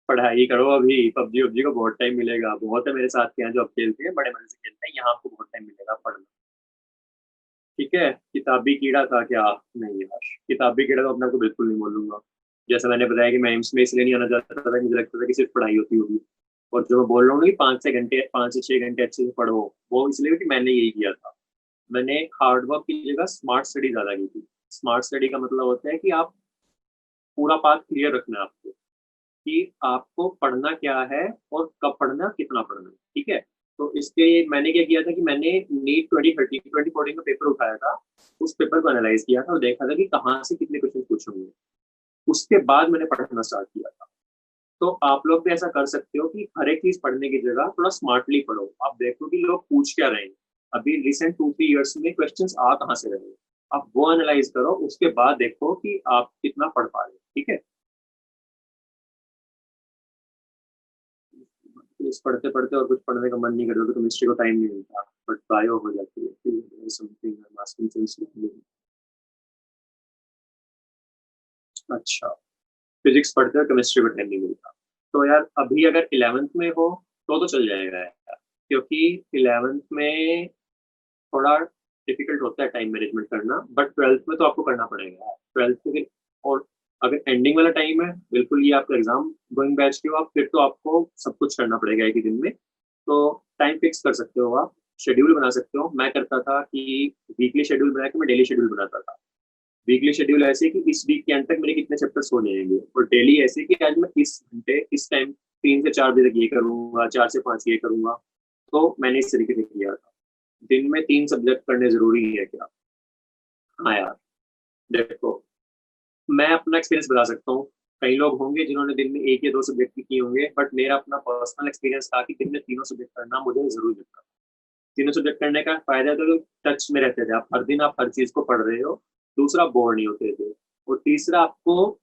पढ़ाई करो अभी, PUBG वब्जी को बहुत टाइम मिलेगा, बहुत है मेरे साथ के यहाँ जो अब खेलते हैं, बड़े मजे से खेलते हैं, यहाँ आपको बहुत टाइम मिलेगा पढ़ना, ठीक है। किताबी कीड़ा था क्या? नहीं यार, किताबी कीड़ा तो अपने आप को बिल्कुल नहीं बोलूंगा। जैसा मैंने बताया कि मैं एम्स में इसलिए नहीं आना चाहता था, मुझे लगता था कि सिर्फ पढ़ाई होती होगी, और जो मैं बोल रहा हूँ ना कि 5 6 घंटे 5 से 6 घंटे अच्छे से पढ़ो, वो इसलिए कि मैंने यही किया था। मैंने हार्ड वर्क की जगह स्मार्ट स्टडी ज्यादा की थी। स्मार्ट स्टडी का मतलब होता है कि आप पूरा पाथ क्लियर रखना है आपको, कि आपको पढ़ना क्या है और कब पढ़ना, कितना पढ़ना है। ठीक है। तो इसके मैंने क्या किया था कि मैंने नीट 2014 का पेपर उठाया था, उस पेपर को एनालाइज किया था और देखा था कि कहाँ से कितने क्वेश्चन पूछे होंगे। उसके बाद मैंने पढ़ना स्टार्ट किया था। तो आप लोग भी ऐसा कर सकते हो कि हर एक चीज पढ़ने की जगह थोड़ा स्मार्टली पढ़ो। आप देखो कि लोग पूछ क्या रहे हैं, अभी रिसेंट 2-3 ईयर्स में क्वेश्चंस आ कहाँ से रहे हैं, आप वो एनालाइज करो। उसके बाद देखो कि आप कितना पढ़ पा रहे हो। ठीक है। इस पढ़ते पढ़ते और कुछ पढ़ने का मन नहीं करता तो केमिस्ट्री को टाइम नहीं मिलता, बट बायो हो जाती है समथिंग। अच्छा, फिजिक्स पढ़ते हो, केमिस्ट्री को टाइम नहीं मिलता। तो यार अभी अगर 11th में हो तो चल जाएगा यार, क्योंकि 11th में थोड़ा डिफिकल्ट होता है टाइम मैनेजमेंट करना, बट 12th में तो आपको करना पड़ेगा यार। 12th में और अगर एंडिंग वाला टाइम है, बिल्कुल ये आपका एग्जाम गोइंग बैच के हो आप, फिर तो आपको सब कुछ करना पड़ेगा एक ही दिन में। तो टाइम फिक्स कर सकते हो आप, शेड्यूल बना सकते हो। मैं करता था कि वीकली शेड्यूल बना के मैं डेली शेड्यूल बनाता था। वीकली शेड्यूल ऐसे कि इस वीक के एंड तक मेरे कितने चैप्टर्स हो जाएंगे, और डेली ऐसे कि आज मैं इस घंटे इस टाइम 3 से 4 बजे तक ये करूंगा, 4 से 5 ये करूंगा। तो मैंने इस तरीके से किया था। दिन में 3 सब्जेक्ट पढ़ने जरूरी है क्या? हाँ यार, देखो मैं अपना एक्सपीरियंस बता सकता हूँ। कई लोग होंगे जिन्होंने दिन में 1 या 2 सब्जेक्ट भी किए होंगे, बट मेरा अपना पर्सनल एक्सपीरियंस था कि दिन में तीनों सब्जेक्ट करना मुझे जरूरी लगता है। तीनों सब्जेक्ट करने का फायदा तो टच में रहते थे, आप हर दिन आप हर चीज को पढ़ रहे हो। दूसरा, बोर नहीं होते थे। और तीसरा, आपको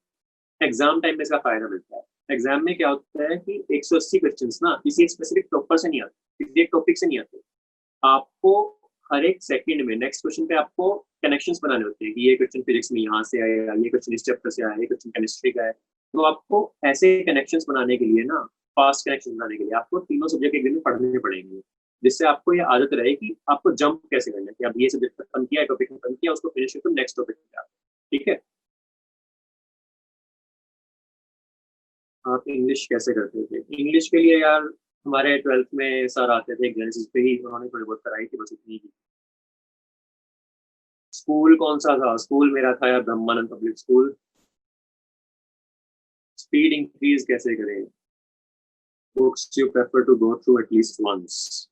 एग्जाम टाइम में इसका फायदा मिलता है। एग्जाम में क्या होता है कि 180 क्वेश्चन ना किसी एक स्पेसिफिक टॉपर से नहीं आते, किसी एक टॉपिक से नहीं आते। आपको हर एक सेकंड में नेक्स्ट क्वेश्चन पे आपको कनेक्शंस बनाने होते हैं कि ये क्वेश्चन फिजिक्स में यहाँ से आएगा, ये क्वेश्चन इस चैप्टर से आया, ये क्वेश्चन केमिस्ट्री का है। तो आपको ऐसे कनेक्शंस बनाने के लिए ना, फास्ट कनेक्शन बनाने के लिए आपको तीनों सब्जेक्ट एक दिन में पढ़ने पड़ेंगे, जिससे आपको ये आदत रहे कि आपको जंप कैसे करना है, कि अब ये सब्जेक्ट खत्म किया, टॉपिक खत्म किया, उसको फिनिश करके नेक्स्ट टॉपिक पे ठीक है। आप इंग्लिश कैसे करते थे? इंग्लिश के लिए यार हमारे 12th में सर आते थे जेनेसिस पे ही, उन्होंने थोड़ी बहुत कराई थी, बस इतनी ही। स्कूल कौन सा था? स्कूल मेरा था यार Brahmanand public school. Speed increase कैसे करें? Books you prefer to go through at least once.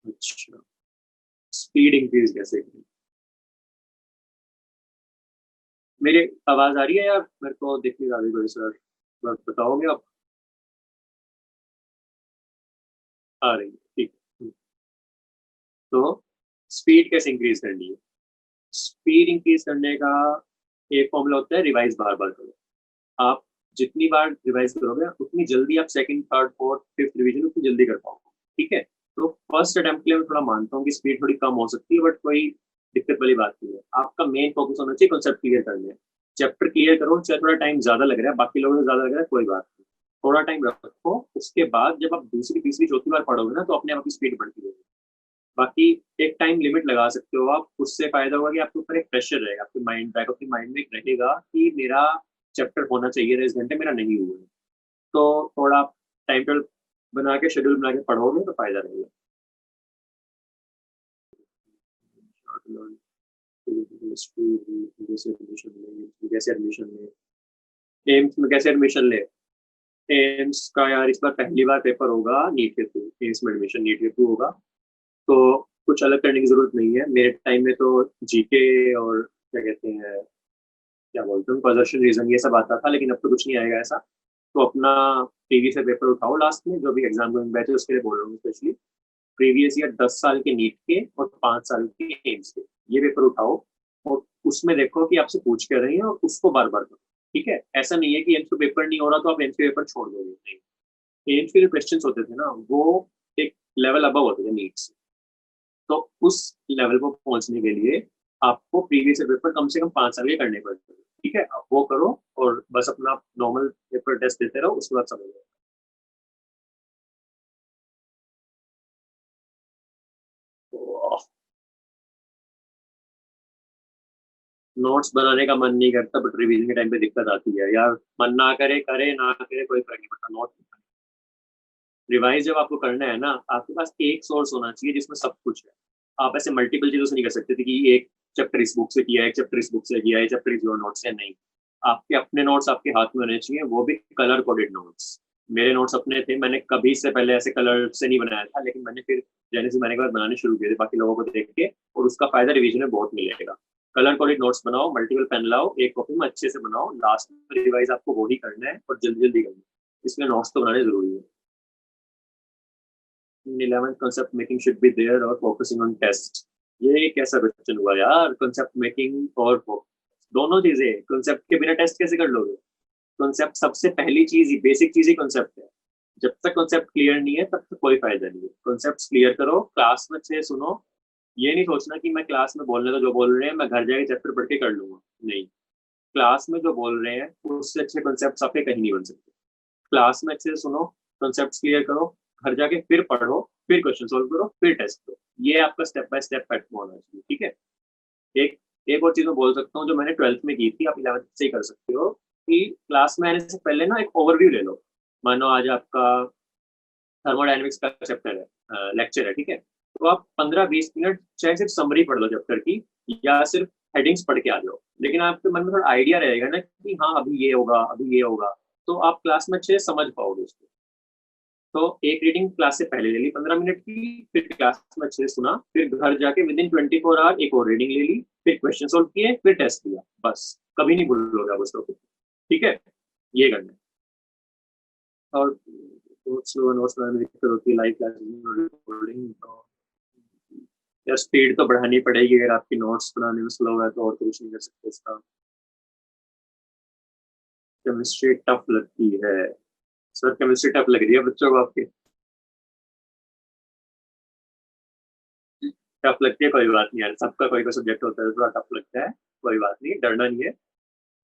अच्छा, स्पीड इंक्रीज कैसे करें? मेरी आवाज आ रही है यार, मेरे को दिख नहीं रहा अभी कोई सर, बस बताओगे आप? आ रही है, ठीक है। तो स्पीड कैसे इंक्रीज करनी है? स्पीड इंक्रीज करने का एक फॉर्मूला होता है, रिवाइज बार बार करो। आप जितनी बार रिवाइज करोगे उतनी जल्दी आप second, third, fourth, fifth revision उतनी जल्दी कर पाओगे। ठीक है। तो फर्स्ट अटेम्प्ट के लिए मैं थोड़ा मानता हूँ कि स्पीड थोड़ी कम हो सकती है, बट कोई दिक्कत वाली बात नहीं है। आपका मेन फोकस होना चाहिए कॉन्सेप्ट क्लियर करने में। चैप्टर क्लियर करो, चाहे थोड़ा टाइम ज्यादा लग रहा है, बाकी लोगों को ज्यादा लग रहा है, कोई बात नहीं। थोड़ा टाइम रखो, उसके बाद जब आप दूसरी, तीसरी, चौथी बार पढ़ोगे ना, तो अपने आप की स्पीड बढ़ती रहेगी। बाकी एक टाइम लिमिट लगा सकते हो आप, उससे फायदा होगा कि आपके ऊपर एक प्रेशर रहेगा, आपके mind, back of the mind में एक रहेगा कि मेरा चैप्टर होना चाहिए था इस घंटे, मेरा नहीं हुआ है। तो थोड़ा टाइम टेबल बना के, शेड्यूल बना के पढ़ोगे तो फायदा रहेगा। कैसे एडमिशन ले? एम्स में कैसे एडमिशन ले? एम्स का यार इस बार पहली बार पेपर होगा नीट के थ्रू, एम्स में एडमिशन नीट के थ्रू होगा। तो कुछ अलग करने की जरूरत नहीं है। मेरे टाइम में तो जीके और क्या कहते हैं, क्या बोलते हैं, पोजीशन रीजन, ये सब आता था, लेकिन अब तो कुछ नहीं आएगा ऐसा। तो अपना टीवी से पेपर उठाओ, लास्ट में जो भी एग्जाम में बैठे उसके लिए बोल रहा हूँ स्पेशली। प्रीवियस ईयर 10 साल के नीट के और 5 साल के एम्स के, ये पेपर उठाओ और उसमें देखो कि आपसे पूछ क्या रही है, और उसको बार बार करो। ठीक है। ऐसा नहीं है कि एम्स का पेपर नहीं हो रहा तो आप एम्स के पेपर छोड़ दोगे, नहीं। एम्स के जो क्वेश्चन होते थे ना, वो एक लेवल अबव होते थे नीट से। तो उस लेवल पर पहुंचने के लिए आपको प्रीवियस ईयर पेपर कम से कम 5 साल के करने पड़ते हैं। ठीक है, आप वो करो और बस अपना नॉर्मल पेपर टेस्ट देते रहो, उसके बाद समझ जाओ। तो नोट्स बनाने का मन नहीं करता, बट रिवीजन के टाइम पे दिक्कत आती है यार। मन ना करे, करे ना करे, कोई फर्क नहीं पड़ता। नोट्स रिवाइज जब आपको करना है ना, आपके पास एक सोर्स होना चाहिए जिसमें सब कुछ है। आप ऐसे मल्टीपल चीजों से नहीं कर सकते थे कि एक चैप्टर इस बुक से किया है, एक चैप्टर इस बुक से किया है, चैप्टर इस नोट्स है, नहीं। आपके अपने नोट्स आपके हाथ में होने चाहिए, वो भी कलर कोडेड नोट्स। मेरे नोट्स अपने थे, मैंने कभी से पहले ऐसे कलर से नहीं बनाया था, लेकिन मैंने फिर जेनेसिस मैंने के बाद बनाने शुरू किए थे बाकी लोगों को देख के, और उसका फायदा रिवीजन में बहुत मिलेगा। कलर कोडेड नोट्स बनाओ, मल्टीपल पेन लाओ, एक कॉपी में अच्छे से बनाओ, लास्ट में रिवाइज आपको वो ही करना है और जल्दी जल्दी करना है, इसमें नोट्स तो बनाने जरूरी है। In 11th concept making should be there or focusing on test। ये कैसा क्वेश्चन हुआ यार, concept making और दोनों चीजें, concept के बिना टेस्ट कैसे कर लोगे? concept सबसे पहली चीज ही, बेसिक चीज ही concept है। जब तक concept क्लियर नहीं है तब तक कोई फायदा नहीं है। concepts क्लियर करो, क्लास में अच्छे सुनो। ये नहीं सोचना कि मैं क्लास में बोलने तो जो बोल रहे हैं मैं घर जाके चैप्टर पढ़ के कर लूंगा, नहीं। क्लास में जो बोल रहे हैं उससे अच्छे कंसेप्ट आपके कहीं नहीं बन सकते। क्लास में अच्छे से सुनो, कंसेप्ट क्लियर करो, घर जाके फिर पढ़ो, फिर क्वेश्चन सोल्व करो, फिर टेस्ट करो। ये आपका स्टेप बाय स्टेप पैटर्न होना चाहिए, ठीक है। एक एक और चीज मैं बोल सकता हूँ जो मैंने 12th में की थी, आप 11th से ही कर सकते हो, कि क्लास में आने से पहले ना एक ओवरव्यू ले लो। मानो आज आपका थर्मोडाइनमिक्स का चैप्टर है, लेक्चर है, ठीक है, तो आप 15-20 मिनट चाहे सिर्फ समरी पढ़ लो चैप्टर की, या सिर्फ हेडिंग्स पढ़ के आ जाओ, लेकिन आपके मन में थोड़ा आइडिया रहेगा ना कि हाँ अभी ये होगा, अभी ये होगा, तो आप क्लास में अच्छे से समझ पाओगे उसको। तो एक रीडिंग क्लास से पहले ले ली 15 मिनट की, फिर क्लास में अच्छे से सुना, फिर घर जाके विद इन 24 आवर एक और रीडिंग ले ली, फिर क्वेश्चन सोल्व किए, फिर टेस्ट दिया, बस। कभी नहीं भूलोगे आप उस टॉपिक, ठीक है। ये करना है। और नोट्स नोट्स बनाने में दिक्कत होती है लाइव क्लास में रिकॉर्डिंग, तो यार स्पीड तो बढ़ानी पड़ेगी, अगर आपकी नोट्स बनाने में स्लो है तो और कुछ नहीं कर सकते इसका। केमिस्ट्री टफ लगती है सर, केमिस्ट्री टफ लग रही है बच्चों को आपके? टफ लगती है, कोई बात नहीं यार, सबका कोई कोई सब्जेक्ट होता है थोड़ा टफ लगता है, कोई बात नहीं, डरना नहीं है।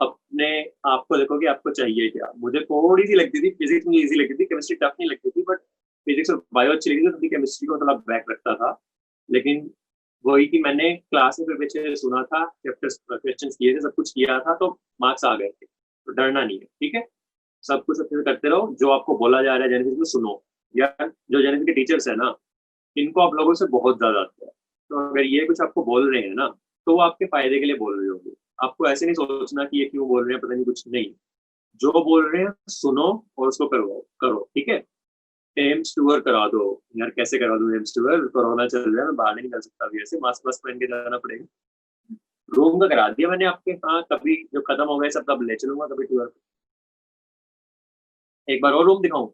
अपने आपको देखो कि आपको चाहिए क्या। मुझे थोड़ी सी लगती थी फिजिक्स, मुझे इजी लगती थी, केमिस्ट्री टफ नहीं लगती थी, बट फिजिक्स और बायो अच्छी लगती थी, तो केमिस्ट्री को थोड़ा बैक रखता था। लेकिन वही कि मैंने क्लास में फिर पीछे सुना था, चैप्टर्स क्वेश्चन किए थे, सब कुछ किया था, तो मार्क्स आ गए थे, तो डरना नहीं है, ठीक है। सब कुछ अच्छे से करते रहो, जो आपको बोला जा रहा है जेनेसिस में सुनो, या जो जेनेसिस के टीचर्स है ना, इनको आप लोगों से बहुत ज्यादा आता है, तो अगर ये कुछ आपको बोल रहे हैं ना, तो वो आपके फायदे के लिए बोल रहे होंगे। आपको ऐसे नहीं सोचना कि ये क्यों बोल रहे हैं, पता नहीं, कुछ नहीं। जो बोल रहे हैं सुनो और उसको करो करो, ठीक है। एम्स टूर करा दो। यार कैसे करा दूं एम्स टूर, कोरोना चल रहा है, मैं बाहर नहीं निकल सकता अभी, ऐसे मास्क वास्क पहन के जाना पड़ेगा। रूम का करा दिया मैंने आपके, हाँ कभी जो खत्म हो गए सब तब ले चलूंगा कभी टूर। एक बार और रूम दिखाऊं?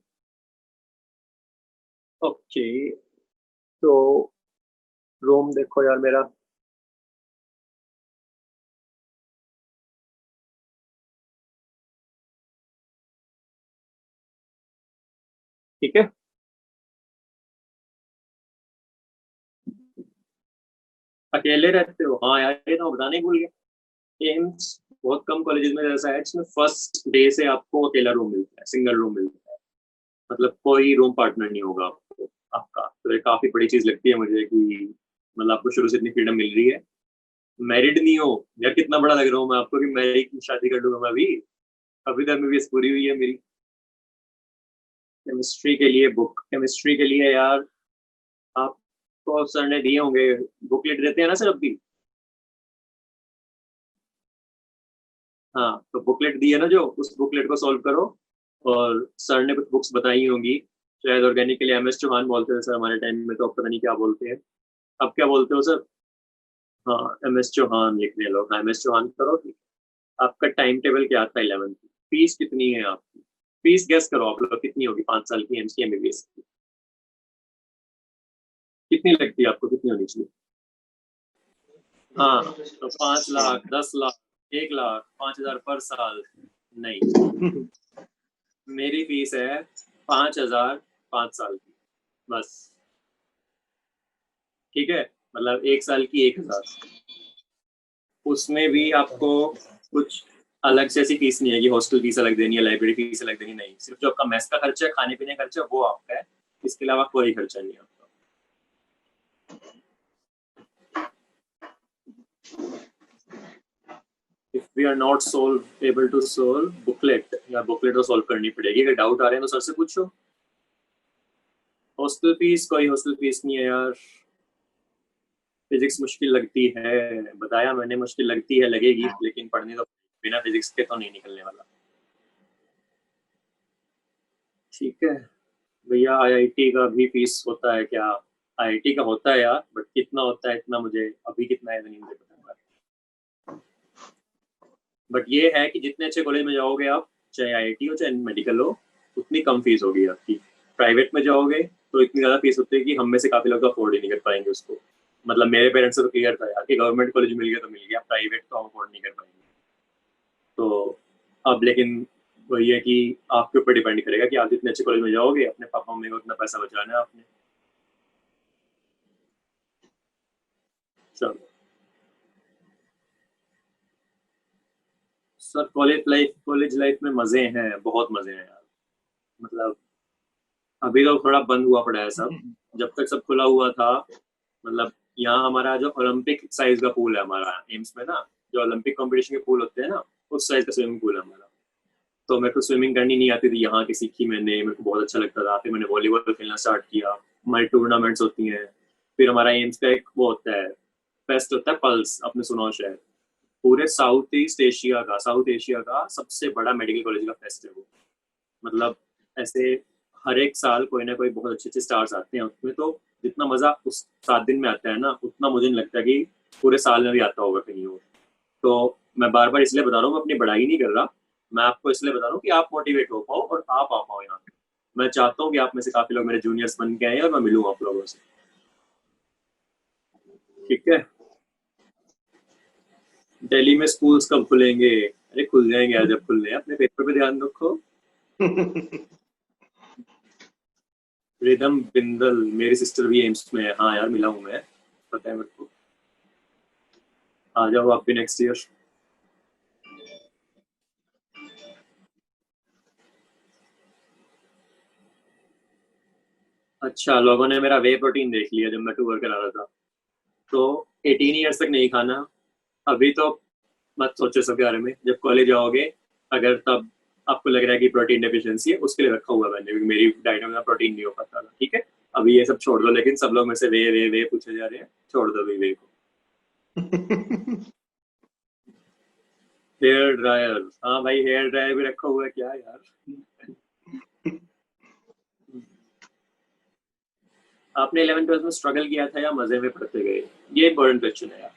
ओके, तो रूम देखो यार मेरा। ठीक है। अकेले रहते हो? हाँ यार ये तो मैं बताने ही भूल गया। एम्स बहुत कम कॉलेजेस में ऐसा है जिसमें फर्स्ट डे से आपको अकेला रूम मिलता है, सिंगल रूम मिलता है, मतलब कोई रूम पार्टनर नहीं होगा आपको आपका। तो ये काफी बड़ी चीज लगती है मुझे कि मतलब आपको शुरू से इतनी फ्रीडम मिल रही है। मैरिड नहीं हो यार, कितना बड़ा लग रहा हूँ मैं आपको कि मैं शादी कर लूंगा मैं अभी। अभी तक एमबीबीएस पूरी हुई है मेरी। केमिस्ट्री के लिए बुक, केमिस्ट्री के लिए यार आपको सर ने दिए होंगे, बुकलेट देते हैं ना सर अभी। हाँ तो बुकलेट दी है ना, जो उस बुकलेट को सॉल्व करो। और सर ने कुछ बुक्स बताई होंगी, शायद ऑर्गेनिक के लिए एम एस चौहान बोलते थे सर हमारे टाइम में, तो अब पता नहीं क्या बोलते हैं। अब क्या बोलते हो सर? हाँ एम एस चौहान लिखने लो, हाँ एम एस चौहान करो, ठीक है। आपका टाइम टेबल क्या था 11th की? फीस कितनी है आपकी? फीस गेस करो आप लोग कितनी होगी 5 साल की एम्स की एमबीबीएस की? कितनी लगती है आपको, कितनी होनी चाहिए? हाँ तो 5 लाख, 10 लाख, 1 लाख, 5,000 पर साल? नहीं। मेरी फीस है 5,000 5 साल की, बस। ठीक है, मतलब 1 साल की 1,000। उसमें भी आपको कुछ अलग से ऐसी फीस नहीं है कि हॉस्टल फीस अलग देनी है, लाइब्रेरी फीस अलग देनी, नहीं। सिर्फ जो आपका मेस का खर्चा है, खाने पीने का खर्चा, वो आपका है। इसके अलावा कोई खर्चा नहीं है आपका। If we are not solve able to solve booklet, या बुकलेट तो सोल्व करनी पड़ेगी। अगर डाउट आ रहे हैं तो सर से पूछो। हॉस्टल फीस, कोई हॉस्टल फीस नहीं है यार। फिजिक्स मुश्किल लगती है, बताया मैंने, मुश्किल लगती है, लगेगी, लेकिन पढ़नी तो बिना फिजिक्स के तो नहीं निकलने वाला। ठीक है भैया, आईआईटी का भी फीस होता है क्या? आईआईटी का होता है यार, बट कितना होता है इतना मुझे अभी कितना है तो नहीं मुझे पता। बट ये है कि जितने अच्छे कॉलेज में जाओगे आप, चाहे आईआईटी हो चाहे मेडिकल हो, उतनी कम फीस होगी आपकी। प्राइवेट में जाओगे तो इतनी ज्यादा फीस होती है कि हम में से काफी लोग अफोर्ड ही नहीं कर पाएंगे उसको। मतलब मेरे पेरेंट्स से तो क्लियर था यार कि गवर्नमेंट कॉलेज मिल गया तो मिल गया, प्राइवेट तो हम अफोर्ड नहीं कर पाएंगे। तो अब लेकिन वही है कि आपके ऊपर डिपेंड करेगा कि आप जितने अच्छे कॉलेज में जाओगे, अपने पापा मम्मी को उतना पैसा बचाना है आपने। चलो सर, कॉलेज लाइफ में मजे हैं, बहुत मजे हैं यार। मतलब अभी तो थोड़ा बंद हुआ पड़ा है सब। जब तक सब खुला हुआ था, मतलब यहाँ हमारा जो ओलंपिक साइज का पूल है हमारा एम्स में ना, जो ओलंपिक कंपटीशन के पूल होते हैं ना, उस साइज का स्विमिंग पूल है हमारा। तो मेरे को स्विमिंग करनी नहीं आती थी, यहाँ की सीखी मैंने, मेरे को बहुत अच्छा लगता था। फिर मैंने वॉलीबॉल खेलना स्टार्ट किया, हमारी टूर्नामेंट्स होती हैं। फिर हमारा एम्स का एक वो होता है, फेस्ट होता है पल्स, आपने सुना हो शायद। पूरे साउथ एशिया का सबसे बड़ा मेडिकल कॉलेज का फेस्ट है वो। मतलब ऐसे हर एक साल कोई ना कोई बहुत अच्छे अच्छे स्टार्स आते हैं उसमें। तो जितना मजा उस 7 दिन में आता है ना, उतना मुझे नहीं लगता कि पूरे साल में भी आता होगा कहीं और। तो मैं बार बार इसलिए बता रहा हूँ, मैं अपनी बढ़ाई नहीं कर रहा। मैं आपको इसलिए बता रहा हूँ कि आप मोटिवेट हो पाओ और आप आ पाओ यहाँ पे। मैं चाहता हूँ कि आप में से काफी लोग मेरे जूनियर्स बन के आए और मैं मिलूँ आप लोगों से। ठीक है। दिल्ली में स्कूल्स कब खुलेंगे? अरे खुल जाएंगे यार, जब खुल रहे हैं। अपने पेपर पे ध्यान रखो। रिदम बिंदल, मेरी सिस्टर भी एम्स में है। हाँ यार, मिला हूँ मैं, पता है मेरे को। आ जाओ आप भी नेक्स्ट ईयर। अच्छा, लोगों ने मेरा वे प्रोटीन देख लिया जब मैं टूर करा रहा था। तो 18 ईयर्स तक नहीं खाना। अभी तो मत सोचो इसके बारे में, जब कॉलेज आओगे अगर तब आपको लग रहा है कि प्रोटीन डेफिशिएंसी है, उसके लिए रखा हुआ है मैंने, क्योंकि मेरी डाइट में प्रोटीन नहीं हो पाता था। ठीक है, अभी ये सब छोड़ दो। लेकिन सब लोग मेरे से वे वे वे पूछे जा रहे हैं, छोड़ दो अभी वे को। हेयर ड्रायर, हाँ भाई, हेयर ड्रायर भी रखा हुआ है क्या यार? आपने 11th 12th में स्ट्रगल किया था या मजे में पढ़ते गए? ये इंपॉर्टेंट क्वेश्चन है यार।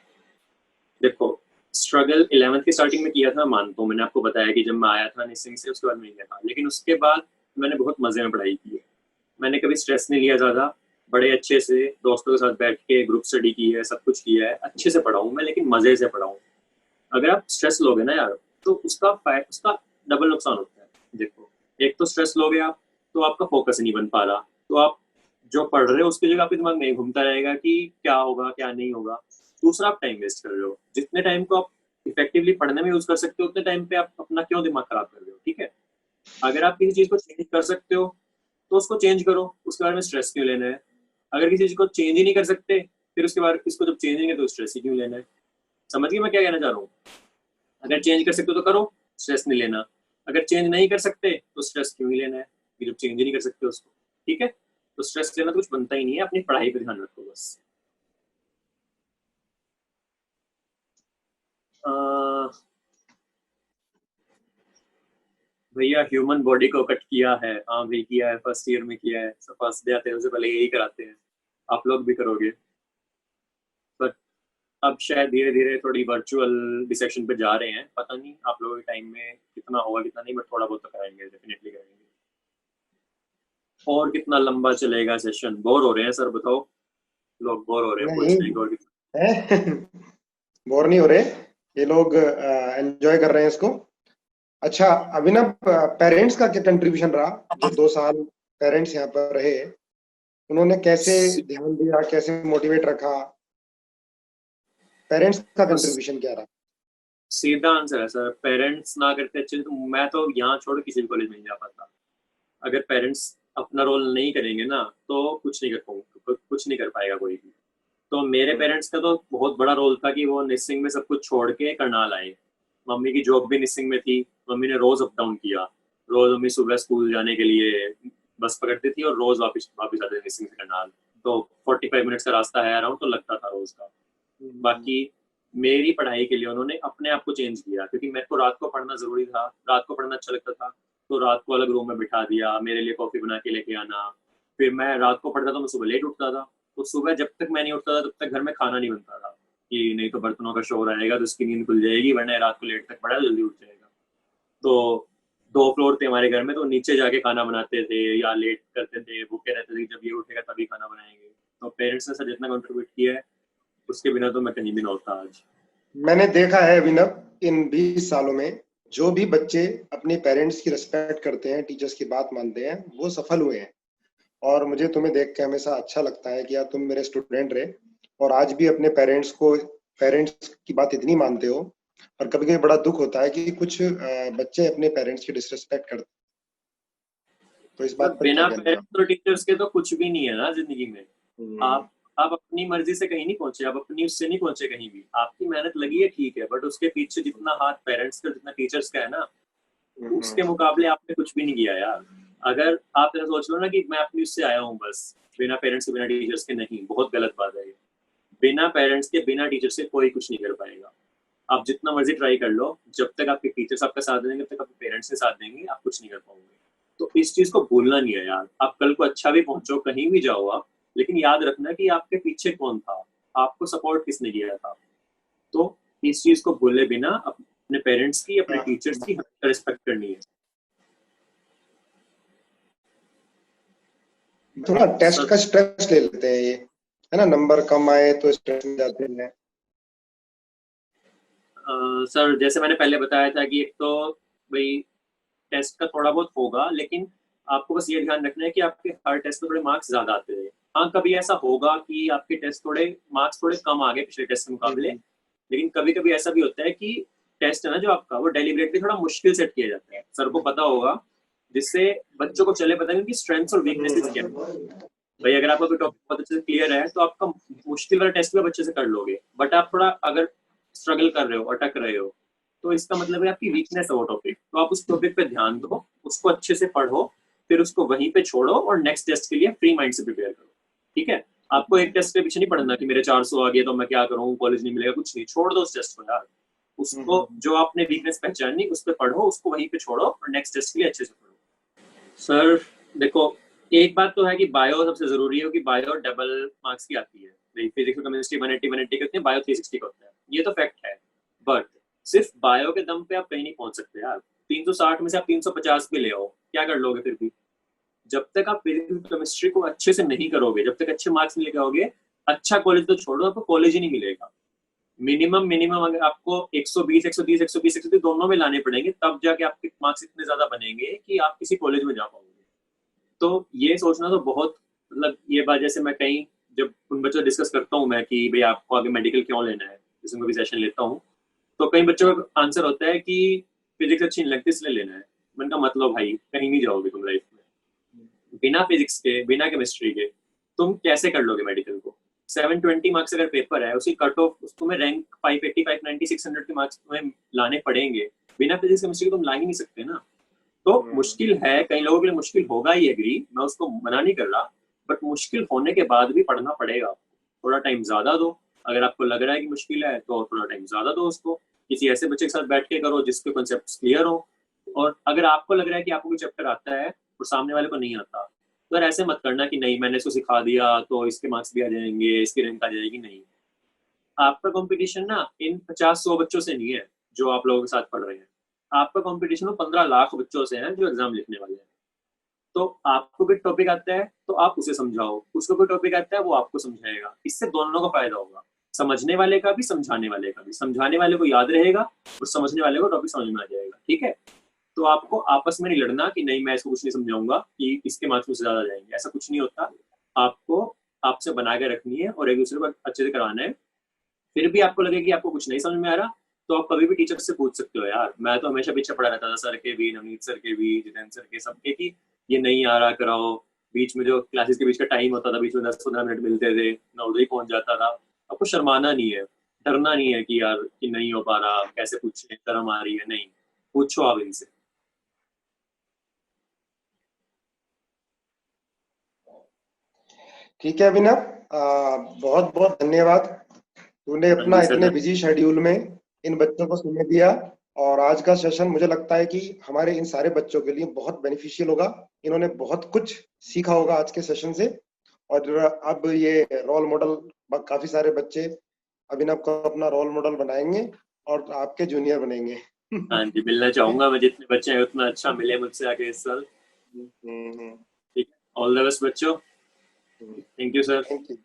देखो, स्ट्रगल 11th की स्टार्टिंग में किया था, मानता हूँ। मैंने आपको बताया कि जब मैं आया था निसिंग से, उसके बाद नहीं किया था। लेकिन उसके बाद मैंने बहुत मजे में पढ़ाई की है। मैंने कभी स्ट्रेस नहीं लिया ज्यादा। बड़े अच्छे से दोस्तों के साथ बैठ के ग्रुप स्टडी की है, सब कुछ किया है, अच्छे से पढ़ा हूँ मैं, लेकिन मजे से पढ़ा हूँ। अगर आप स्ट्रेस लोगे ना यार, तो उसका डबल नुकसान होता है। देखो, एक तो स्ट्रेस लोगे आप, तो आपका फोकस नहीं बन पा रहा। तो आप जो पढ़ रहे हो उसकी जगह आपके दिमाग में घूमता रहेगा कि क्या होगा क्या नहीं होगा। दूसरा, आप टाइम वेस्ट कर रहे हो। जितने टाइम को आप इफेक्टिवली पढ़ने में यूज कर सकते हो, उतने टाइम पे आप अपना क्यों दिमाग खराब कर रहे हो? ठीक है। अगर आप किसी चीज को चेंज कर सकते हो तो उसको चेंज करो, उसके बारे में स्ट्रेस क्यों लेना है? अगर किसी चीज को चेंज ही नहीं कर सकते, फिर उसके बाद इसको जब चेंज नहीं है तो स्ट्रेस ही क्यों लेना है? समझ गए मैं क्या कहना चाह रहा हूँ? अगर चेंज कर सकते हो तो करो, स्ट्रेस नहीं लेना। अगर चेंज नहीं कर सकते तो स्ट्रेस क्यों ही लेना है कि जब चेंज ही नहीं कर सकते उसको। ठीक है, तो स्ट्रेस लेना तो कुछ बनता ही नहीं है। अपनी पढ़ाई पे ध्यान रखो बस। अह, भैया, ह्यूमन बॉडी को कट किया है। हाँ भाई, किया है, फर्स्ट ईयर में किया है। सब फर्स्ट डे आते हैं उससे पहले यही कराते हैं। आप लोग भी करोगे। पर अब शायद धीरे धीरे थोड़ी वर्चुअल डिसेक्शन पे जा रहे हैं, पता नहीं आप लोगों के टाइम में कितना होगा कितना नहीं, बट थोड़ा बहुत तो कराएंगे, डेफिनेटली कराएंगे। और कितना लंबा चलेगा सेशन? बोर हो रहे हैं सर, बताओ। लोग बोर हो रहे हैं, पूछ नहीं रहे हैं कि और कितना। है। बोर नहीं हो रहे, ये लोग एंजॉय कर रहे हैं इसको। अच्छा, अभिनव, पेरेंट्स का क्या कंट्रीब्यूशन रहा? जो 2 साल पेरेंट्स यहाँ पर रहे, उन्होंने कैसे ध्यान दिया, कैसे मोटिवेट रखा? पेरेंट्स का बस कंट्रीब्यूशन क्या रहा? सीधा आंसर है सर, पेरेंट्स ना करते अच्छे तो मैं तो यहाँ छोड़ किसी भी कॉलेज में नहीं जा पाता। अगर पेरेंट्स अपना रोल नहीं करेंगे ना, तो कुछ नहीं कर पाऊंगा, कुछ नहीं कर पाएगा कोई भी। तो मेरे पेरेंट्स का तो बहुत बड़ा रोल था कि वो निसिंग में सब कुछ छोड़ के करनाल आए। मम्मी की जॉब भी निसिंग में थी। मम्मी ने रोज अप डाउन किया। रोज मम्मी सुबह स्कूल जाने के लिए बस पकड़ती थी और रोज वापस वापस आते थे निसिंग से करनाल। तो 45 मिनट्स का रास्ता है अराउंड, तो लगता था रोज का। बाकी मेरी पढ़ाई के लिए उन्होंने अपने आप को चेंज किया, क्योंकि मेरे को रात को पढ़ना जरूरी था, रात को पढ़ना अच्छा लगता था, तो रात को अलग रूम में बिठा दिया, मेरे लिए कॉफी बना के लेके आना। फिर मैं रात को पढ़ता था, मैं सुबह लेट उठता था, तो सुबह जब तक मैं नहीं उठता था तब तक घर में खाना नहीं बनता था, कि नहीं तो बर्तनों का शोर आएगा तो उसकी नींद खुल जाएगी, वरना रात को लेट तक पढ़ा जल्दी उठ जाएगा। तो 2 फ्लोर थे हमारे घर में, तो नीचे जाके खाना बनाते थे या लेट करते थे, भूखे रहते थे, जब ये उठेगा तभी खाना बनाएंगे। तो पेरेंट्स ने सर जितना कंट्रीब्यूट किया है उसके बिना तो मैं कहीं भी ना होता आज। मैंने देखा है अभिनव इन 20 सालों में, जो भी बच्चे अपने पेरेंट्स की रिस्पेक्ट करते हैं, टीचर्स की बात मानते हैं, वो सफल हुए हैं। और मुझे तुम्हें देख के हमेशा अच्छा लगता है कि यार तुम मेरे स्टूडेंट रहे और आज भी अपने पेरेंट्स की बात इतनी मानते हो। और कभी कभी बड़ा दुख होता है कि कुछ बच्चे अपने पेरेंट्स की डिसरिस्पेक्ट करते हैं। तो इस पर बात पर क्या बिना कहना है? पेरेंट्स और टीचर्स के तो कुछ भी नहीं है ना जिंदगी में। हम्म, आप अपनी मर्जी से कहीं नहीं पहुंचे, आप अपनी उससे नहीं पहुंचे कहीं भी, आपकी मेहनत लगी है ठीक है, बट उसके पीछे जितना हाथ पेरेंट्स का जितना टीचर्स का है ना, उसके मुकाबले आपने कुछ भी नहीं किया यार। अगर आप ऐसा सोच लो ना कि मैं अपनी उससे आया हूँ बस, बिना पेरेंट्स के बिना टीचर्स के, नहीं, बहुत गलत बात है ये। बिना पेरेंट्स के बिना टीचर्स के कोई कुछ नहीं कर पाएगा। आप जितना मर्जी ट्राई कर लो, जब तक आपके टीचर्स आपका साथ देंगे, जब तक आपके पेरेंट्स के साथ देंगे, आप कुछ नहीं कर पाओगे। तो इस चीज को भूलना नहीं है यार। आप कल को अच्छा भी पहुंचो, कहीं भी जाओ आप, लेकिन याद रखना कि आपके पीछे कौन था, आपको सपोर्ट किसने किया था। तो इस चीज को भूले बिना अपने पेरेंट्स की, अपने टीचर्स की हमेशा रिस्पेक्ट करनी है। थोड़ा टेस्ट सर, का स्ट्रेस ले लेते हैं ये, है ना, नंबर कम आए तो स्ट्रेस में जाते हैं। सर जैसे मैंने पहले बताया था कि एक तो भाई टेस्ट का थोड़ा बहुत होगा, लेकिन आपको बस ये ध्यान रखना है कि आपके हर टेस्ट में थोड़े मार्क्स ज्यादा आते हैं। हाँ, कभी ऐसा होगा कि आपके टेस्ट थोड़े मार्क्स थोड़े कम आ गए पिछले टेस्ट के मुकाबले, लेकिन कभी कभी ऐसा भी होता है कि टेस्ट है ना जो आपका, वो डेलिबरेटली थोड़ा मुश्किल सेट किया जाता है, सर को पता होगा, जिससे बच्चों को चले पता है कि स्ट्रेंथ्स और वीकनेसेस क्या है। भाई अगर आपका कोई टॉपिक बहुत अच्छे से क्लियर है तो आपका मुश्किल वाला टेस्ट भी आप अच्छे से कर लोगे, बट आप थोड़ा अगर स्ट्रगल कर रहे हो, अटक रहे हो, तो इसका मतलब है आपकी वीकनेस है वो टॉपिक, तो आप उस टॉपिक पे ध्यान दो, उसको अच्छे से पढ़ो, फिर उसको वहीं पे छोड़ो और नेक्स्ट टेस्ट के लिए फ्री माइंड से प्रिपेयर करो। ठीक है, आपको एक टेस्ट के पीछे नहीं पढ़ना कि मेरे 400 आ गए तो मैं क्या करूँ, कॉलेज नहीं मिलेगा, कुछ नहीं, छोड़ दो उस टेस्ट को यार। उसको जो आपने वीकनेस पहचानी उस पर पढ़ो, उसको वहीं पे छोड़ो और नेक्स्ट टेस्ट के लिए अच्छे से पढ़ो। सर देखो, एक बात तो है कि बायो सबसे जरूरी है कि बायो डबल मार्क्स की आती है। फिजिक्स और केमिस्ट्री 180 के होते हैं, बायो 360 का होता है, ये तो फैक्ट है। बट सिर्फ बायो के दम पे आप कहीं नहीं पहुंच सकते यार। 360 में से आप 350 भी ले आओ, क्या कर लोगे फिर भी? जब तक आप फिजिक्स और केमिस्ट्री को अच्छे से नहीं करोगे, जब तक अच्छे मार्क्स नहीं लेके आओगे, अच्छा कॉलेज तो छोड़ो, आपको कॉलेज ही नहीं मिलेगा। मिनिमम मिनिमम अगर आपको 120 130 120 130 दोनों में लाने पड़ेंगे, तब जाके आपके मार्क्स इतने ज्यादा बनेंगे कि आप किसी कॉलेज में जा पाओगे। तो ये सोचना तो बहुत, मतलब ये बात जैसे मैं कहीं जब उन बच्चों से डिस्कस करता हूँ मैं कि भाई आपको आगे मेडिकल क्यों लेना है, जैसे मैं भी सेशन लेता हूँ, तो कई बच्चों का आंसर होता है कि फिजिक्स अच्छी नहीं लगती इसलिए लेना है। मैंने कहा मतलब भाई कहीं नहीं जाओगे तुम लाइफ में बिना फिजिक्स के, बिना केमिस्ट्री के, तुम कैसे कर लोगे मेडिकल को? 720 मार्क्स अगर पेपर है, उसी कट ऑफ तुम्हें रैंक 580 590 600 के मार्क्स तुम्हें लाने पड़ेंगे, बिना फिजिक्स केमिस्ट्री के तुम ला ही नहीं सकते ना। तो मुश्किल है, कई लोगों के लिए मुश्किल होगा ही, एग्री, मैं उसको मना नहीं कर रहा, बट मुश्किल होने के बाद भी पढ़ना पड़ेगा। थोड़ा टाइम ज्यादा दो, अगर आपको लग रहा है कि मुश्किल है तो थोड़ा टाइम ज्यादा दो उसको, किसी ऐसे बच्चे के साथ बैठ के करो जिसके कॉन्सेप्ट क्लियर हो। और अगर आपको लग रहा है कि आपको कोई चैप्टर आता है और सामने वाले को नहीं आता, तो यार ऐसे मत करना कि नहीं मैंने इसको सिखा दिया तो इसके मार्क्स भी आ जाएंगे, इसकी रैंक आ जाएगी, नहीं। आपका कंपटीशन ना इन 50-100 बच्चों से नहीं है जो आप लोगों के साथ पढ़ रहे हैं, आपका कंपटीशन वो 15 लाख बच्चों से है जो एग्जाम लिखने वाले हैं। तो आपको कोई टॉपिक आता है तो आप उसे समझाओ, उसको कोई टॉपिक आता है वो आपको समझाएगा, इससे दोनों को फायदा होगा, समझने वाले का भी, समझाने वाले का भी। समझाने वाले को याद रहेगा और समझने वाले को टॉपिक समझ में आ जाएगा। ठीक है, तो आपको आपस में नहीं लड़ना कि नहीं मैं इसको कुछ नहीं समझाऊंगा कि इसके मार्क्स मुझसे ज्यादा जाएंगे, ऐसा कुछ नहीं होता। आपको आपसे बना के रखनी है और एक दूसरे को अच्छे से कराना है। फिर भी आपको लगे कि आपको कुछ नहीं समझ में आ रहा, तो आप कभी भी टीचर से पूछ सकते हो यार। मैं तो हमेशा पीछे पड़ा रहता था, सर के भी, नवनीत सर के भी, जितेंद्र सर के, सबके, कि ये नहीं आ रहा कराओ। बीच में जो क्लासेस के बीच का टाइम होता था, बीच में 10-15 मिनट मिलते थे, मैं उधर ही पहुंच जाता था। आपको शर्माना नहीं है, डरना नहीं है कि यार कि नहीं हो पा रहा, कैसे पूछे, शर्म आ रही है, नहीं, पूछो आप इनसे। ठीक है अभिनव, बहुत बहुत धन्यवाद तूने हाँ अपना जी सर, इतने बिजी शेड्यूल में इन बच्चों को समय दिया, और आज का सेशन मुझे लगता है कि हमारे इन सारे बच्चों के लिए बहुत बेनिफिशियल होगा। इन्होंने बहुत कुछ सीखा होगा आज के सेशन से, और अब ये रोल मॉडल, काफी सारे बच्चे अभिनव को अपना रोल मॉडल बनाएंगे और आपके जूनियर बनेंगे। हाँ जी, मिलना चाहूंगा मैं, जितने बच्चे हैं उतना अच्छा मिले मुझसे आगे इस साल। हम्म, ठीक है, ऑल द बेस्ट बच्चों। Thank you sir. Thank you.